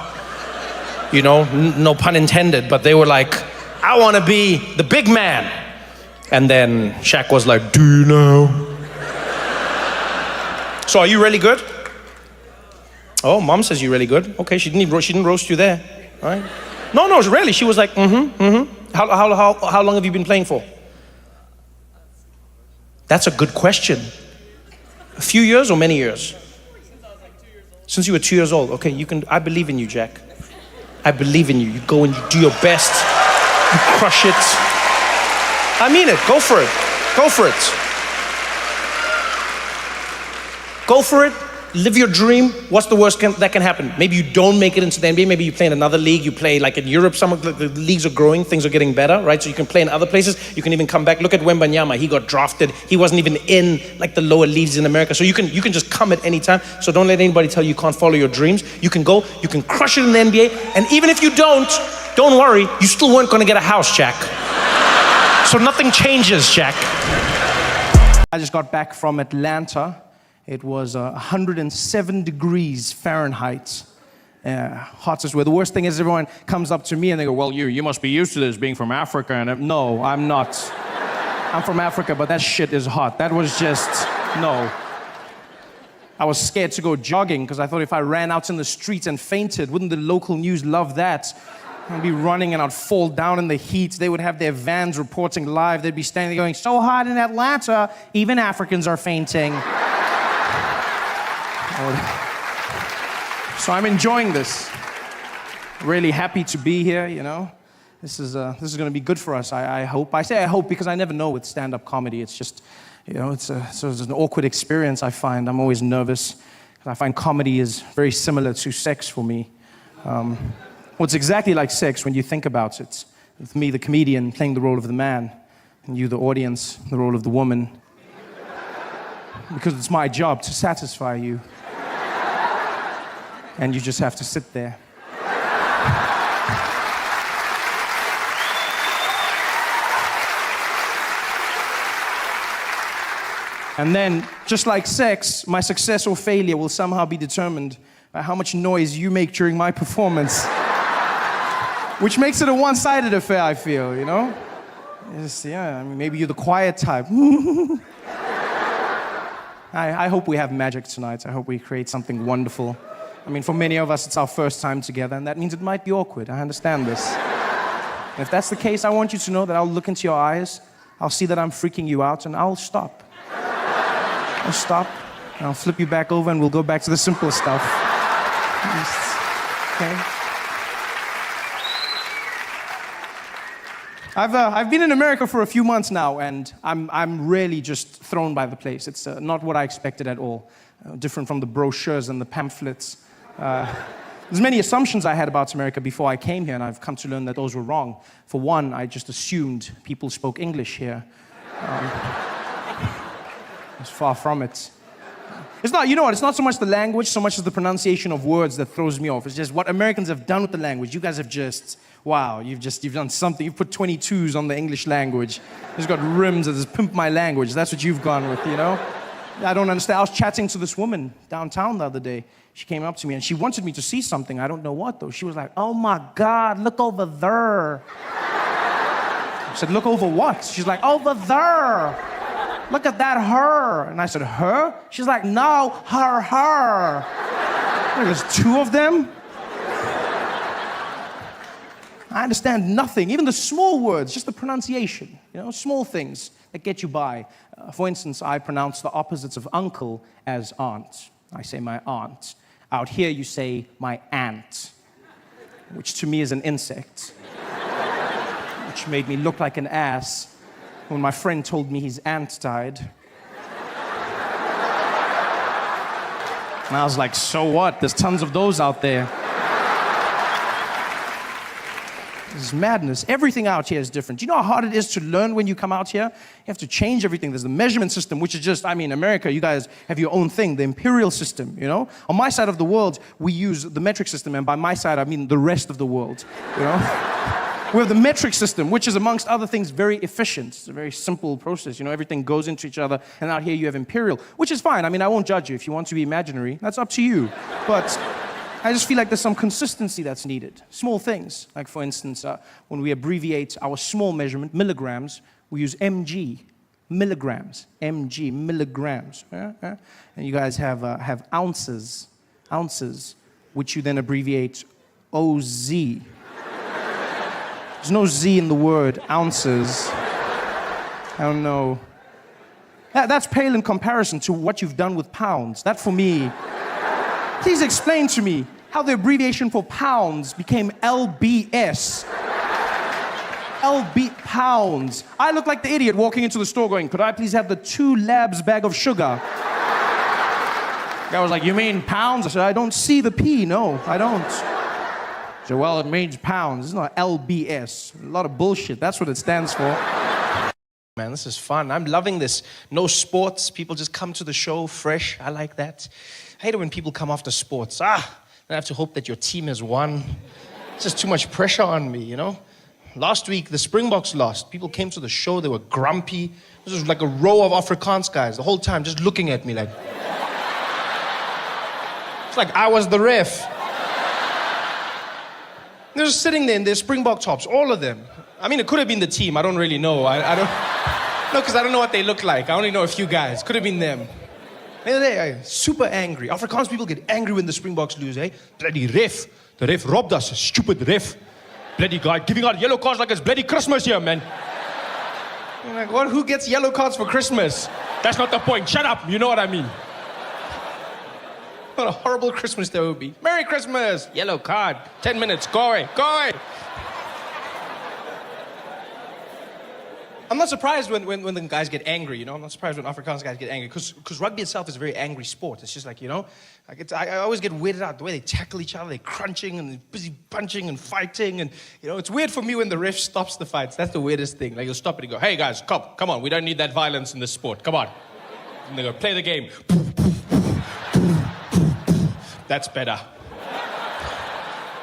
Speaker 6: You know, no pun intended, but they were like, I want to be the big man. And then Shaq was like, do you know? So are you really good? Oh, Mom says you're really good. Okay, she didn't roast you there, all right? No, really. She was like, How long have you been playing for? That's a good question. A few years or many years? Since you were 2 years old. Okay, I believe in you, Jack. I believe in you. You go and you do your best. You crush it. I mean it. Go for it. Go for it. Go for it. Live your dream. What's the worst that can happen? Maybe you don't make it into the NBA. Maybe you play in another league. You play like in Europe. Some of the leagues are growing. Things are getting better, right? So you can play in other places. You can even come back. Look at Wembanyama. He got drafted. He wasn't even in like the lower leagues in America. So you can just come at any time. So don't let anybody tell you can't follow your dreams. You can go. You can crush it in the NBA. And even if you don't worry. You still weren't going to get a house, Jack. So nothing changes, Jack. I just got back from Atlanta. It was 107 degrees Fahrenheit. Hottest weather. The worst thing is everyone comes up to me and they go, well, you must be used to this being from Africa. And no, I'm not. I'm from Africa, but that shit is hot. That was just, no. I was scared to go jogging because I thought if I ran out in the streets and fainted, wouldn't the local news love that? I'd be running and I'd fall down in the heat. They would have their vans reporting live. They'd be standing there going, so hot in Atlanta, even Africans are fainting. So I'm enjoying this. Really happy to be here, you know. This is going to be good for us, I hope. I say I hope because I never know with stand-up comedy. It's just, you know, it's an awkward experience, I find. I'm always nervous. I find comedy is very similar to sex for me. Well, it's exactly like sex when you think about it. With me, the comedian, playing the role of the man, and you, the audience, the role of the woman. Because it's my job to satisfy you. And you just have to sit there. And then, just like sex, my success or failure will somehow be determined by how much noise you make during my performance. Which makes it a one-sided affair, I feel, you know? I mean, maybe you're the quiet type. I hope we have magic tonight. I hope we create something wonderful. I mean, for many of us, it's our first time together, and that means it might be awkward. I understand this. And if that's the case, I want you to know that I'll look into your eyes, I'll see that I'm freaking you out, and I'll stop. I'll stop, and I'll flip you back over, and we'll go back to the simple stuff. Okay? I've been in America for a few months now, and I'm really just thrown by the place. It's not what I expected at all. Different from the brochures and the pamphlets. There's many assumptions I had about America before I came here, and I've come to learn that those were wrong. For one, I just assumed people spoke English here. It's far from it. It's not, you know what, it's not so much the language, so much as the pronunciation of words that throws me off. It's just what Americans have done with the language. You guys have just, wow, you've done something. You've put 22s on the English language. You've got rims that just pimp my language. That's what you've gone with, you know? I don't understand. I was chatting to this woman downtown the other day. She came up to me and she wanted me to see something. I don't know what though. She was like, oh my God, look over there. I said, look over what? She's like, over there. Look at that her. And I said, her? She's like, no, her. There's two of them. I understand nothing, even the small words, just the pronunciation, you know, small things that get you by. For instance, I pronounce the opposites of uncle as aunt. I say my aunt. Out here, you say my aunt, which to me is an insect, which made me look like an ass when my friend told me his aunt died. And I was like, so what? There's tons of those out there. This is madness. Everything out here is different. Do you know how hard it is to learn when you come out here? You have to change everything. There's the measurement system, which is just, I mean, America, you guys have your own thing, the imperial system, you know? On my side of the world, we use the metric system, and by my side, I mean the rest of the world, you know? We have the metric system, which is, amongst other things, very efficient. It's a very simple process. You know, everything goes into each other. And out here, you have imperial, which is fine. I mean, I won't judge you. If you want to be imaginary, that's up to you. But I just feel like there's some consistency that's needed. Small things. Like, for instance, when we abbreviate our small measurement, milligrams, we use mg, milligrams. Mg, milligrams. And you guys have ounces, which you then abbreviate OZ. There's no Z in the word, ounces. I don't know. That's pale in comparison to what you've done with pounds. That for me, please explain to me how the abbreviation for pounds became LBS. LB pounds. I look like the idiot walking into the store going, could I please have the 2 labs bag of sugar? Guy was like, you mean pounds? I said, I don't see the P, no, I don't. So, well, it means pounds. It's not LBS. A lot of bullshit. That's what it stands for. Man, this is fun. I'm loving this. No sports. People just come to the show fresh. I like that. I hate it when people come after sports. I have to hope that your team has won. It's just too much pressure on me, you know? Last week, the Springboks lost. People came to the show. They were grumpy. This was like a row of Afrikaans guys the whole time just looking at me like... It's like I was the ref. They're just sitting there in their Springbok tops, all of them. I mean, it could have been the team. I don't really know. I don't... No, because I don't know what they look like. I only know a few guys. Could have been them. They're super angry. Afrikaans people get angry when the Springboks lose, eh? Bloody ref. The ref robbed us. Stupid ref. Bloody guy giving out yellow cards like it's bloody Christmas here, man. I'm like, what? Who gets yellow cards for Christmas? That's not the point. Shut up. You know what I mean. What a horrible Christmas there would be. Merry Christmas! Yellow card. 10 minutes. Go away. Go away! I'm not surprised when the guys get angry, you know? I'm not surprised when Afrikaans guys get angry, because rugby itself is a very angry sport. It's just like, you know, I always get weirded out the way they tackle each other. They're crunching and they're busy punching and fighting. And, you know, it's weird for me when the ref stops the fights. That's the weirdest thing. Like, he'll stop it and go, hey, guys, come on. We don't need that violence in this sport. Come on. And they go, play the game. That's better.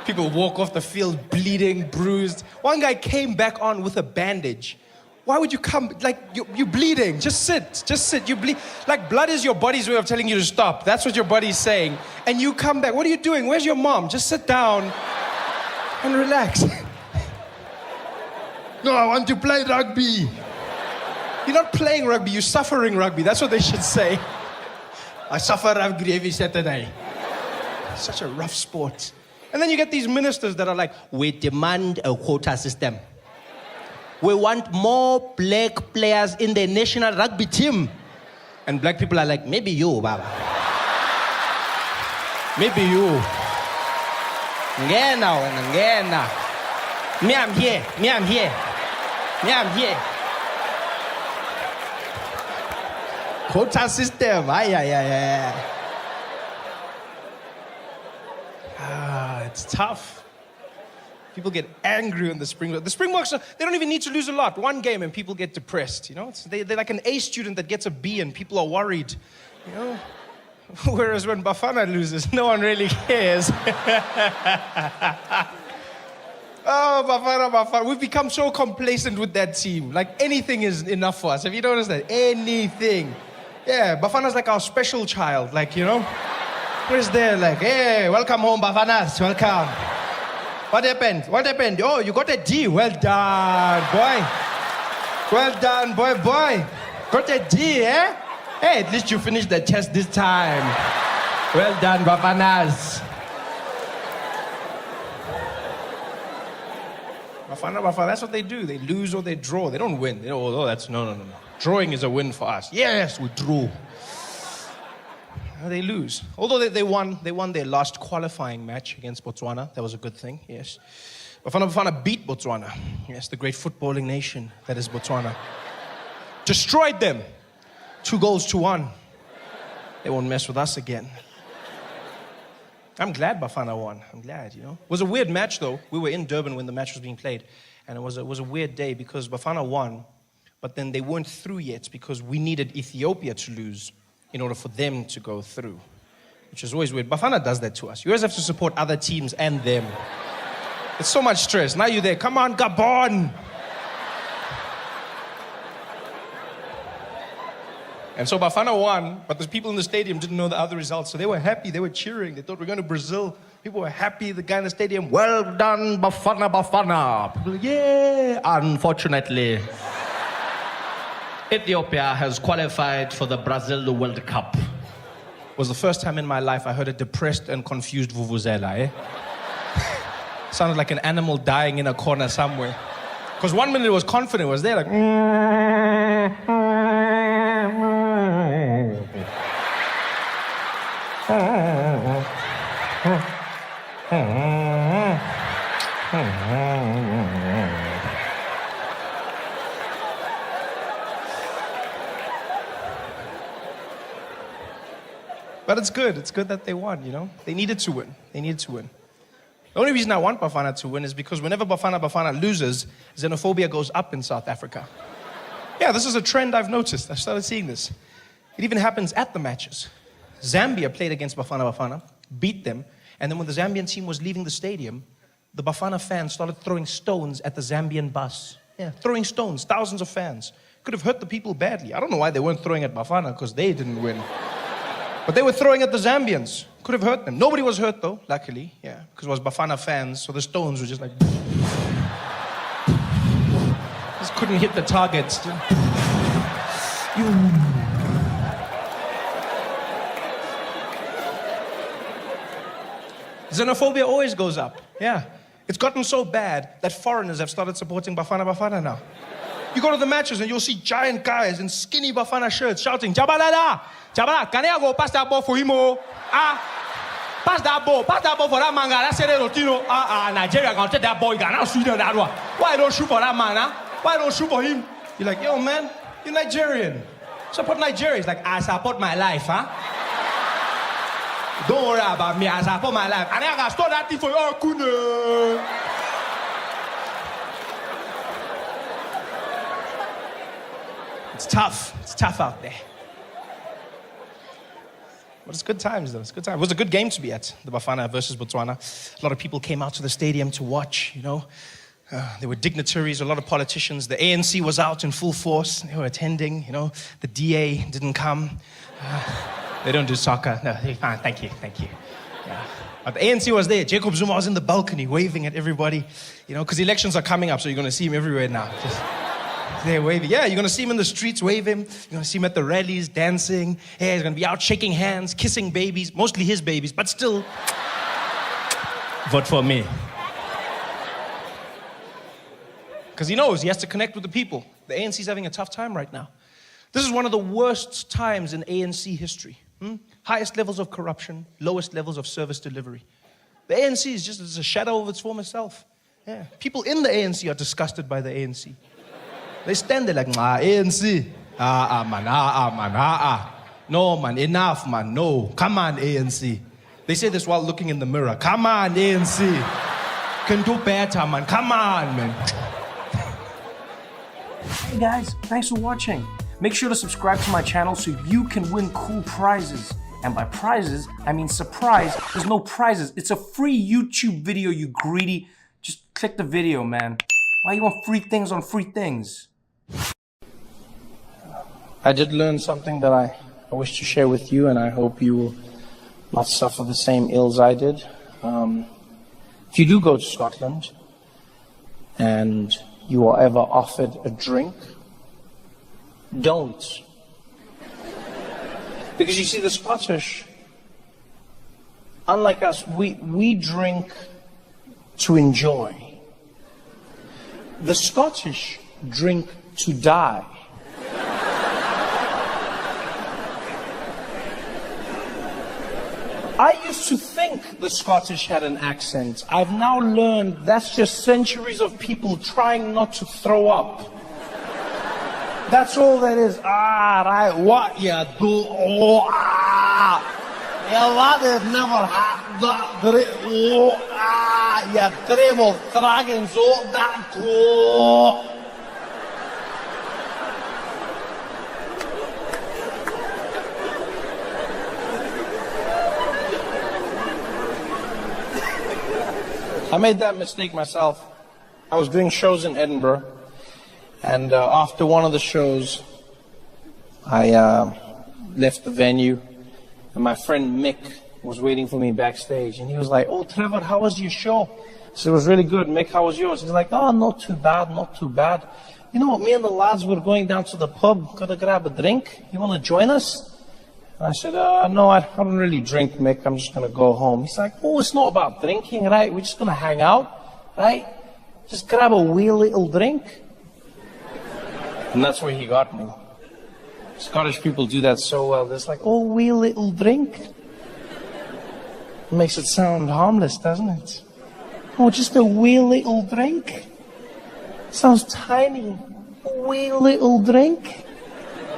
Speaker 6: People walk off the field bleeding, bruised. One guy came back on with a bandage. Why would you come? Like, you're bleeding. Just sit. You bleed. Like, blood is your body's way of telling you to stop. That's what your body's saying. And you come back. What are you doing? Where's your mom? Just sit down and relax. No, I want to play rugby. You're not playing rugby. You're suffering rugby. That's what they should say. I suffer rugby every Saturday. Such a rough sport. And then you get these ministers that are like, we demand a quota system. We want more black players in the national rugby team. And black people are like, maybe you, Baba. Maybe you. Ngena. Me, I'm here. Me, I'm here. Quota system. Ay. It's tough. People get angry on the Springboks. The Springboks, they don't even need to lose a lot. One game and people get depressed, you know? They're like an A student that gets a B and people are worried, you know? Whereas when Bafana loses, no one really cares. Oh, Bafana. We've become so complacent with that team. Like anything is enough for us. Have you noticed that? Anything. Yeah, Bafana's like our special child, like, you know? Where's there like, hey, welcome home, Bafanas, welcome. What happened? Oh, you got a D. Well done, boy. Well done, boy. Got a D, eh? Hey, at least you finished the test this time. Well done, Bafanas. Bafana, that's what they do. They lose or they draw. They don't win. No. Drawing is a win for us. Yes, we drew. They lose. Although they won their last qualifying match against Botswana. That was a good thing, yes. Bafana beat Botswana. Yes, the great footballing nation that is Botswana. Destroyed them. 2-1. They won't mess with us again. I'm glad Bafana won. I'm glad, you know. It was a weird match, though. We were in Durban when the match was being played. And it was a weird day because Bafana won, but then they weren't through yet because we needed Ethiopia to lose in order for them to go through, which is always weird. Bafana does that to us. You always have to support other teams and them. It's so much stress. Now you're there. Come on, Gabon. And so Bafana won, but the people in the stadium didn't know the other results. So they were happy. They were cheering. They thought we're going to Brazil. People were happy. The guy in the stadium, well done, Bafana. People, yeah. Unfortunately, Ethiopia has qualified for the Brazil World Cup. It was the first time in my life I heard a depressed and confused vuvuzela, eh? Sounded like an animal dying in a corner somewhere. Because 1 minute it was confident, it was there like... But it's good. It's good that they won, you know? They needed to win. The only reason I want Bafana to win is because whenever Bafana loses, xenophobia goes up in South Africa. Yeah, this is a trend I've noticed. I started seeing this. It even happens at the matches. Zambia played against Bafana, beat them, and then when the Zambian team was leaving the stadium, the Bafana fans started throwing stones at the Zambian bus. Yeah, throwing stones, thousands of fans. Could have hurt the people badly. I don't know why they weren't throwing at Bafana, because they didn't win. But they were throwing at the Zambians. Could have hurt them. Nobody was hurt though, luckily, yeah, because it was Bafana fans, so the stones were just like... just couldn't hit the targets. Xenophobia always goes up, yeah. It's gotten so bad that foreigners have started supporting Bafana now. You go to the matches and you'll see giant guys in skinny Bafana shirts shouting, Jabalala! Jabala, can I go pass that ball for him? Pass that ball for that man. That's it, Rotino. Nigeria can take that ball. You can now shoot that one. Why don't shoot for that man? Why don't shoot for him? You're like, yo, man, you're Nigerian. Support Nigeria. It's like, I support my life, huh? Don't worry about me. I support my life. And I can store that thing for you. Oh, Kuna. It's tough. It's tough out there. But it's good times, though. It's good times. It was a good game to be at, the Bafana versus Botswana. A lot of people came out to the stadium to watch, you know. There were dignitaries, a lot of politicians. The ANC was out in full force. They were attending, you know. The DA didn't come. They don't do soccer. No, fine, thank you. Yeah. But the ANC was there. Jacob Zuma was in the balcony waving at everybody, you know, because elections are coming up, so you're going to see him everywhere now. They're waving. Yeah, you're gonna see him in the streets waving. You're gonna see him at the rallies dancing. Yeah, he's gonna be out shaking hands, kissing babies, mostly his babies, but still, vote for me. Because he knows he has to connect with the people. The ANC's having a tough time right now. This is one of the worst times in ANC history. Highest levels of corruption, lowest levels of service delivery. The ANC is just a shadow of its former self. Yeah. People in the ANC are disgusted by the ANC. They stand there like, ANC. Man. No, man, enough, man, no. Come on, ANC. They say this while looking in the mirror. Come on, ANC. Can do better, man. Come on, man.
Speaker 4: Hey guys, thanks for watching. Make sure to subscribe to my channel so you can win cool prizes. And by prizes, I mean surprise. There's no prizes. It's a free YouTube video, you greedy. Just click the video, man. Why you want free things on free things? I did learn something that I wish to share with you, and I hope you will not suffer the same ills I did. If you do go to Scotland and you are ever offered a drink, don't. Because you see, the Scottish, unlike us, we drink to enjoy. The Scottish drink to die. I used to think the Scottish had an accent. I've now learned that's just centuries of people trying not to throw up. That's all that is. Right, what you do, Yeah, that has never happened. You travel dragons, that go. I made that mistake myself. I was doing shows in Edinburgh, and after one of the shows, I left the venue, and my friend Mick was waiting for me backstage, and he was like, "Oh, Trevor, how was your show?" I said, "It was really good. Mick, how was yours?" He's like, "Oh, not too bad, not too bad. You know what, me and the lads were going down to the pub, gotta grab a drink. You want to join us?" I said, "No, I don't really drink, Mick. I'm just going to go home." He's like, "Oh, it's not about drinking, right? We're just going to hang out, right? Just grab a wee little drink." And that's where he got me. Scottish people do that so well. They're like, "Oh, wee little drink." It makes it sound harmless, doesn't it? "Oh, just a wee little drink." Sounds tiny. Wee little drink.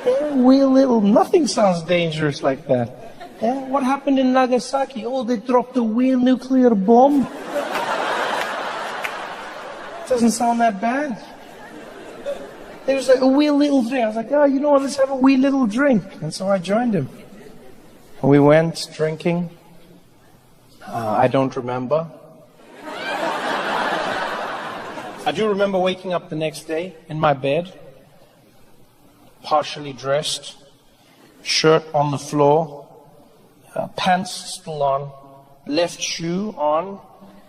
Speaker 4: Yeah, wee little, nothing sounds dangerous like that. Yeah, what happened in Nagasaki? Oh, they dropped a wee nuclear bomb. Doesn't sound that bad. It was like a wee little drink. I was like, "Oh, you know what, let's have a wee little drink." And so I joined him. We went drinking. I don't remember. I do remember waking up the next day in my bed, partially dressed, shirt on the floor, pants still on, left shoe on,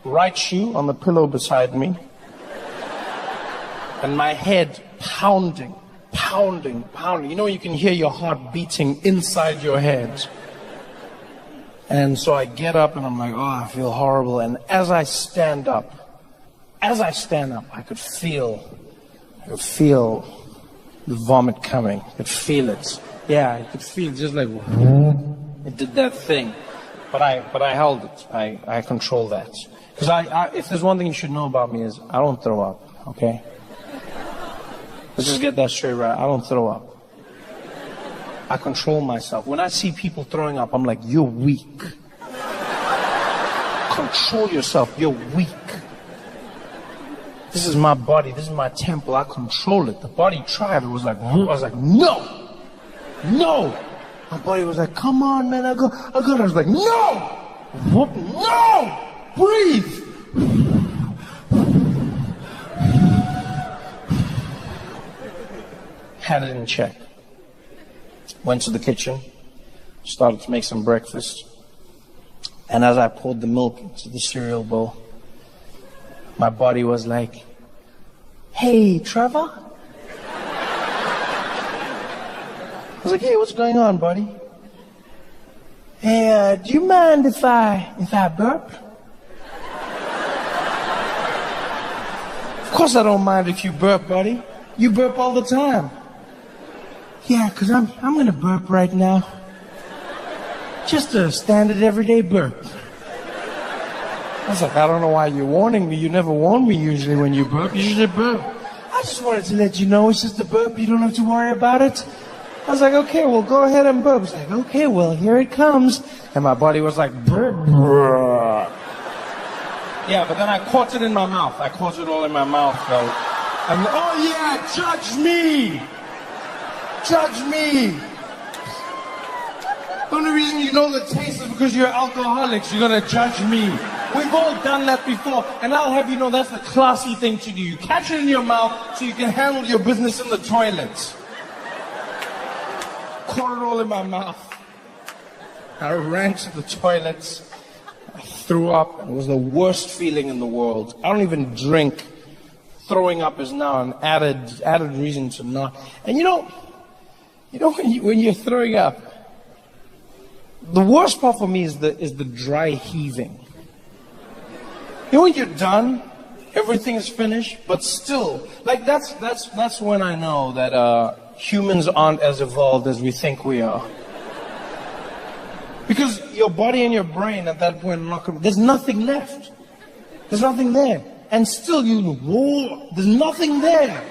Speaker 4: right shoe on the pillow beside me, and my head pounding. You know, you can hear your heart beating inside your head. And so I get up and I'm like, "Oh, I feel horrible." And as I stand up, I could feel the vomit coming. I could feel it. Yeah, I could feel it, just like, it did that thing. But I held it. I control that. Because if there's one thing you should know about me is I don't throw up, okay? Let's just get that straight, right? I don't throw up. I control myself. When I see people throwing up, I'm like, "You're weak. Control yourself. You're weak. This is my body. This is my temple. I control it." The body tried. It was like, I was like, "No. No." My body was like, "Come on, man. I got it." I was like, "No. No. Breathe." Had it in check. Went to the kitchen. Started to make some breakfast. And as I poured the milk into the cereal bowl, my body was like, "Hey, Trevor,
Speaker 6: was like, hey, what's going on, buddy? Hey, do you mind if I burp? Of course I don't mind if you burp, buddy. You burp all the time. Yeah, 'cause I'm gonna burp right now. Just a standard everyday burp. I was like, I don't know why you're warning me. You never warn me usually when you burp. You usually burp. I just wanted to let you know it's just a burp. You don't have to worry about it. I was like, okay, well, go ahead and burp. I was like, okay, well, here it comes. And my body was like, burp. Yeah, but then I caught it in my mouth. I caught it all in my mouth, though. And, oh, yeah, judge me. Judge me. The only reason you know the taste is because you're alcoholics. You're going to judge me. We've all done that before, and I'll have you know that's the classy thing to do. You catch it in your mouth so you can handle your business in the toilet. Caught it all in my mouth. I ran to the toilets. I threw up. It was the worst feeling in the world. I don't even drink. Throwing up is now an added reason to not. And you know when you're throwing up, the worst part for me is the dry heaving. You know when you're done, everything is finished, but still, like that's when I know that humans aren't as evolved as we think we are. Because your body and your brain at that point, there's nothing left. There's nothing there. And still whoa, there's nothing there.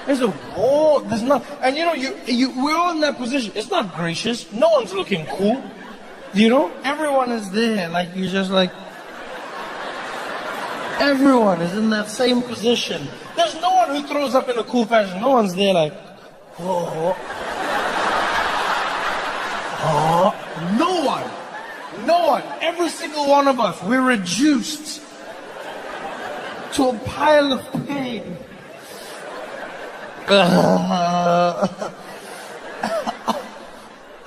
Speaker 6: There's a whoa, there's not. And you know, we're all in that position. It's not gracious. No one's looking cool. You know, everyone is there. Like, you're just like, everyone is in that same position. There's no one who throws up in a cool fashion. No one's there like, oh. Oh. No one. No one. Every single one of us, we're reduced to a pile of pain.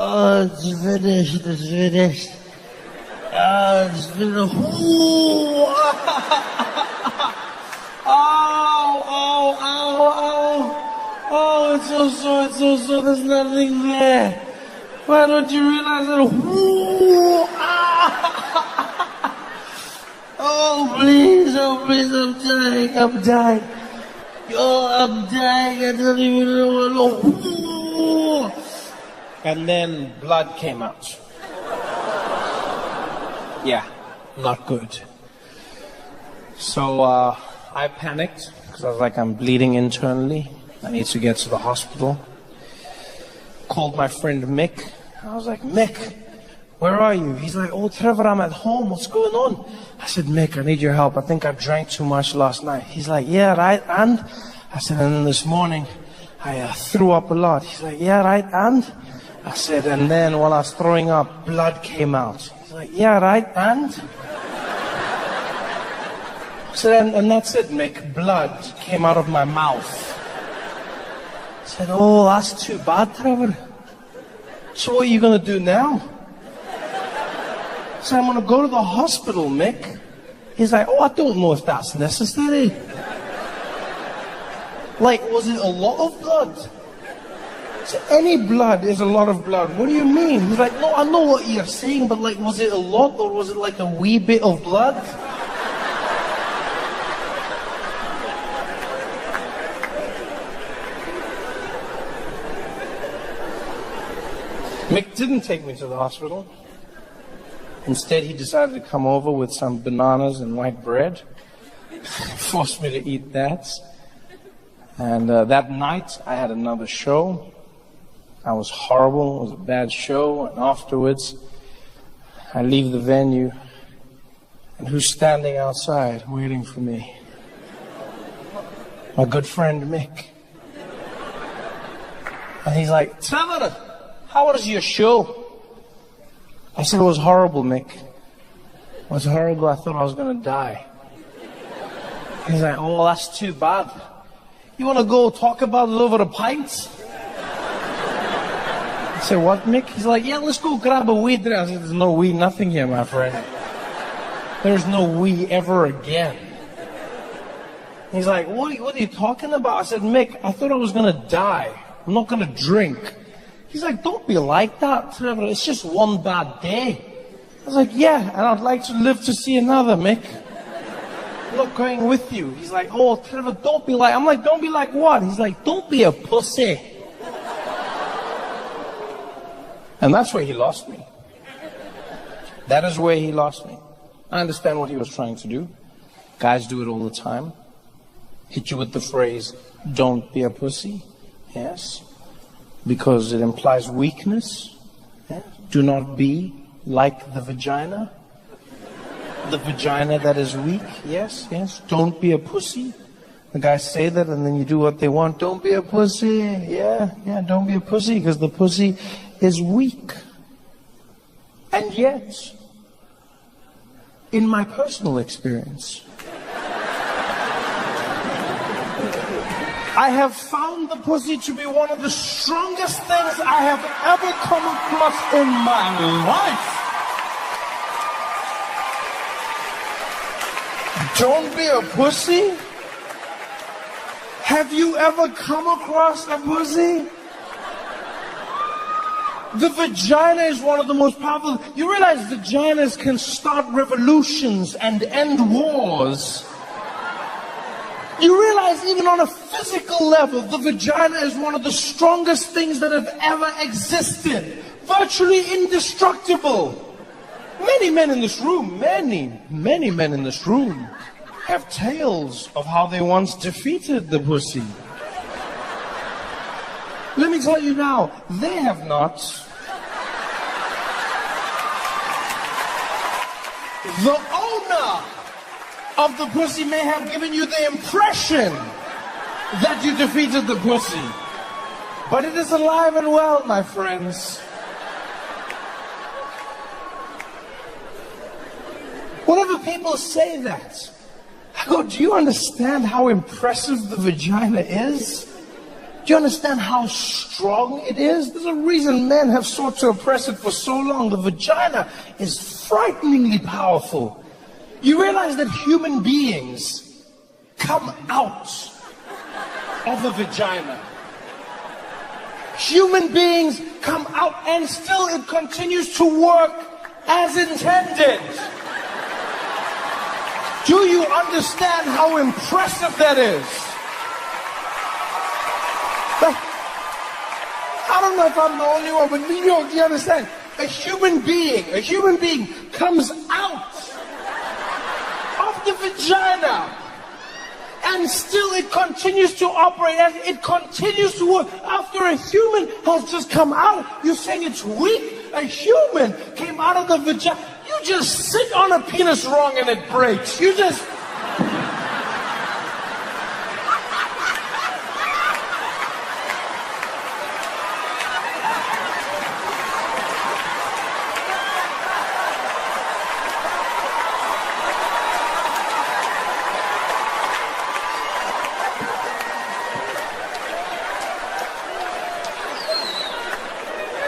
Speaker 6: Oh, it's finished. It's finished. It's finished. Oh, it's so sore, there's nothing there. Why don't you realize that? Oh, please, I'm dying. Oh, I'm dying, I don't even know what. And then blood came out. Yeah, not good. So I panicked because I was like, I'm bleeding internally. I need to get to the hospital. Called my friend Mick. I was like, Mick, where are you? He's like, oh, Trevor, I'm at home. What's going on? I said, Mick, I need your help. I think I drank too much last night. He's like, yeah, right, and? I said, and then this morning, I threw up a lot. He's like, yeah, right, and? I said, and then while I was throwing up, blood came out. He's like, yeah, right, and? I said, and that's it, Mick. Blood came out of my mouth. I said, oh, that's too bad, Trevor. So what are you going to do now? I said, I'm going to go to the hospital, Mick. He's like, oh, I don't know if that's necessary. Like, was it a lot of blood? So any blood is a lot of blood. What do you mean? He's like, no, I know what you're saying, but like, was it a lot or was it like a wee bit of blood? Mick didn't take me to the hospital. Instead, he decided to come over with some bananas and white bread. Forced me to eat that. And that night, I had another show. I was horrible. It was a bad show. And afterwards, I leave the venue. And who's standing outside waiting for me? My good friend, Mick. And he's like, Trevor, how was your show? I said, it was horrible, Mick. It was horrible. I thought I was going to die. He's like, oh, that's too bad. You want to go talk about it over a pint? I said, what, Mick? He's like, yeah, let's go grab a weed there. I said, there's no weed, nothing here, my friend. There's no we ever again. He's like, what are you talking about? I said, Mick, I thought I was going to die. I'm not going to drink. He's like, don't be like that, Trevor. It's just one bad day. I was like, yeah, and I'd like to live to see another, Mick. I'm not going with you. He's like, oh, Trevor, don't be like... I'm like, don't be like what? He's like, don't be a pussy. And that's where he lost me. That is where he lost me. I understand what he was trying to do. Guys do it all the time. Hit you with the phrase, don't be a pussy. Yes. Because it implies weakness. Yeah. Do not be like the vagina. The vagina that is weak. Yes, yes. Don't be a pussy. The guys say that and then you do what they want. Don't be a pussy. Yeah, yeah, don't be a pussy because the pussy is weak. And yet, in my personal experience, I have found the pussy to be one of the strongest things I have ever come across in my life. Don't be a pussy? Have you ever come across a pussy? The vagina is one of the most powerful. You realize vaginas can start revolutions and end wars. You realize even on a physical level, the vagina is one of the strongest things that have ever existed. Virtually indestructible. Many men in this room, many men in this room have tales of how they once defeated the pussy. Let me tell you now, they have not. The owner of the pussy may have given you the impression that you defeated the pussy. But it is alive and well, my friends. Whenever people say that, I go, do you understand how impressive the vagina is? Do you understand how strong it is? There's a reason men have sought to oppress it for so long. The vagina is frighteningly powerful. You realize that human beings come out of a vagina. Human beings come out and still it continues to work as intended. Do you understand how impressive that is? I don't know if I'm the only one, but do you understand? A human being comes out of the vagina and still it continues to operate and it continues to work. After a human has just come out, you're saying it's weak? A human came out of the vagina. You just sit on a penis wrong and it breaks. You just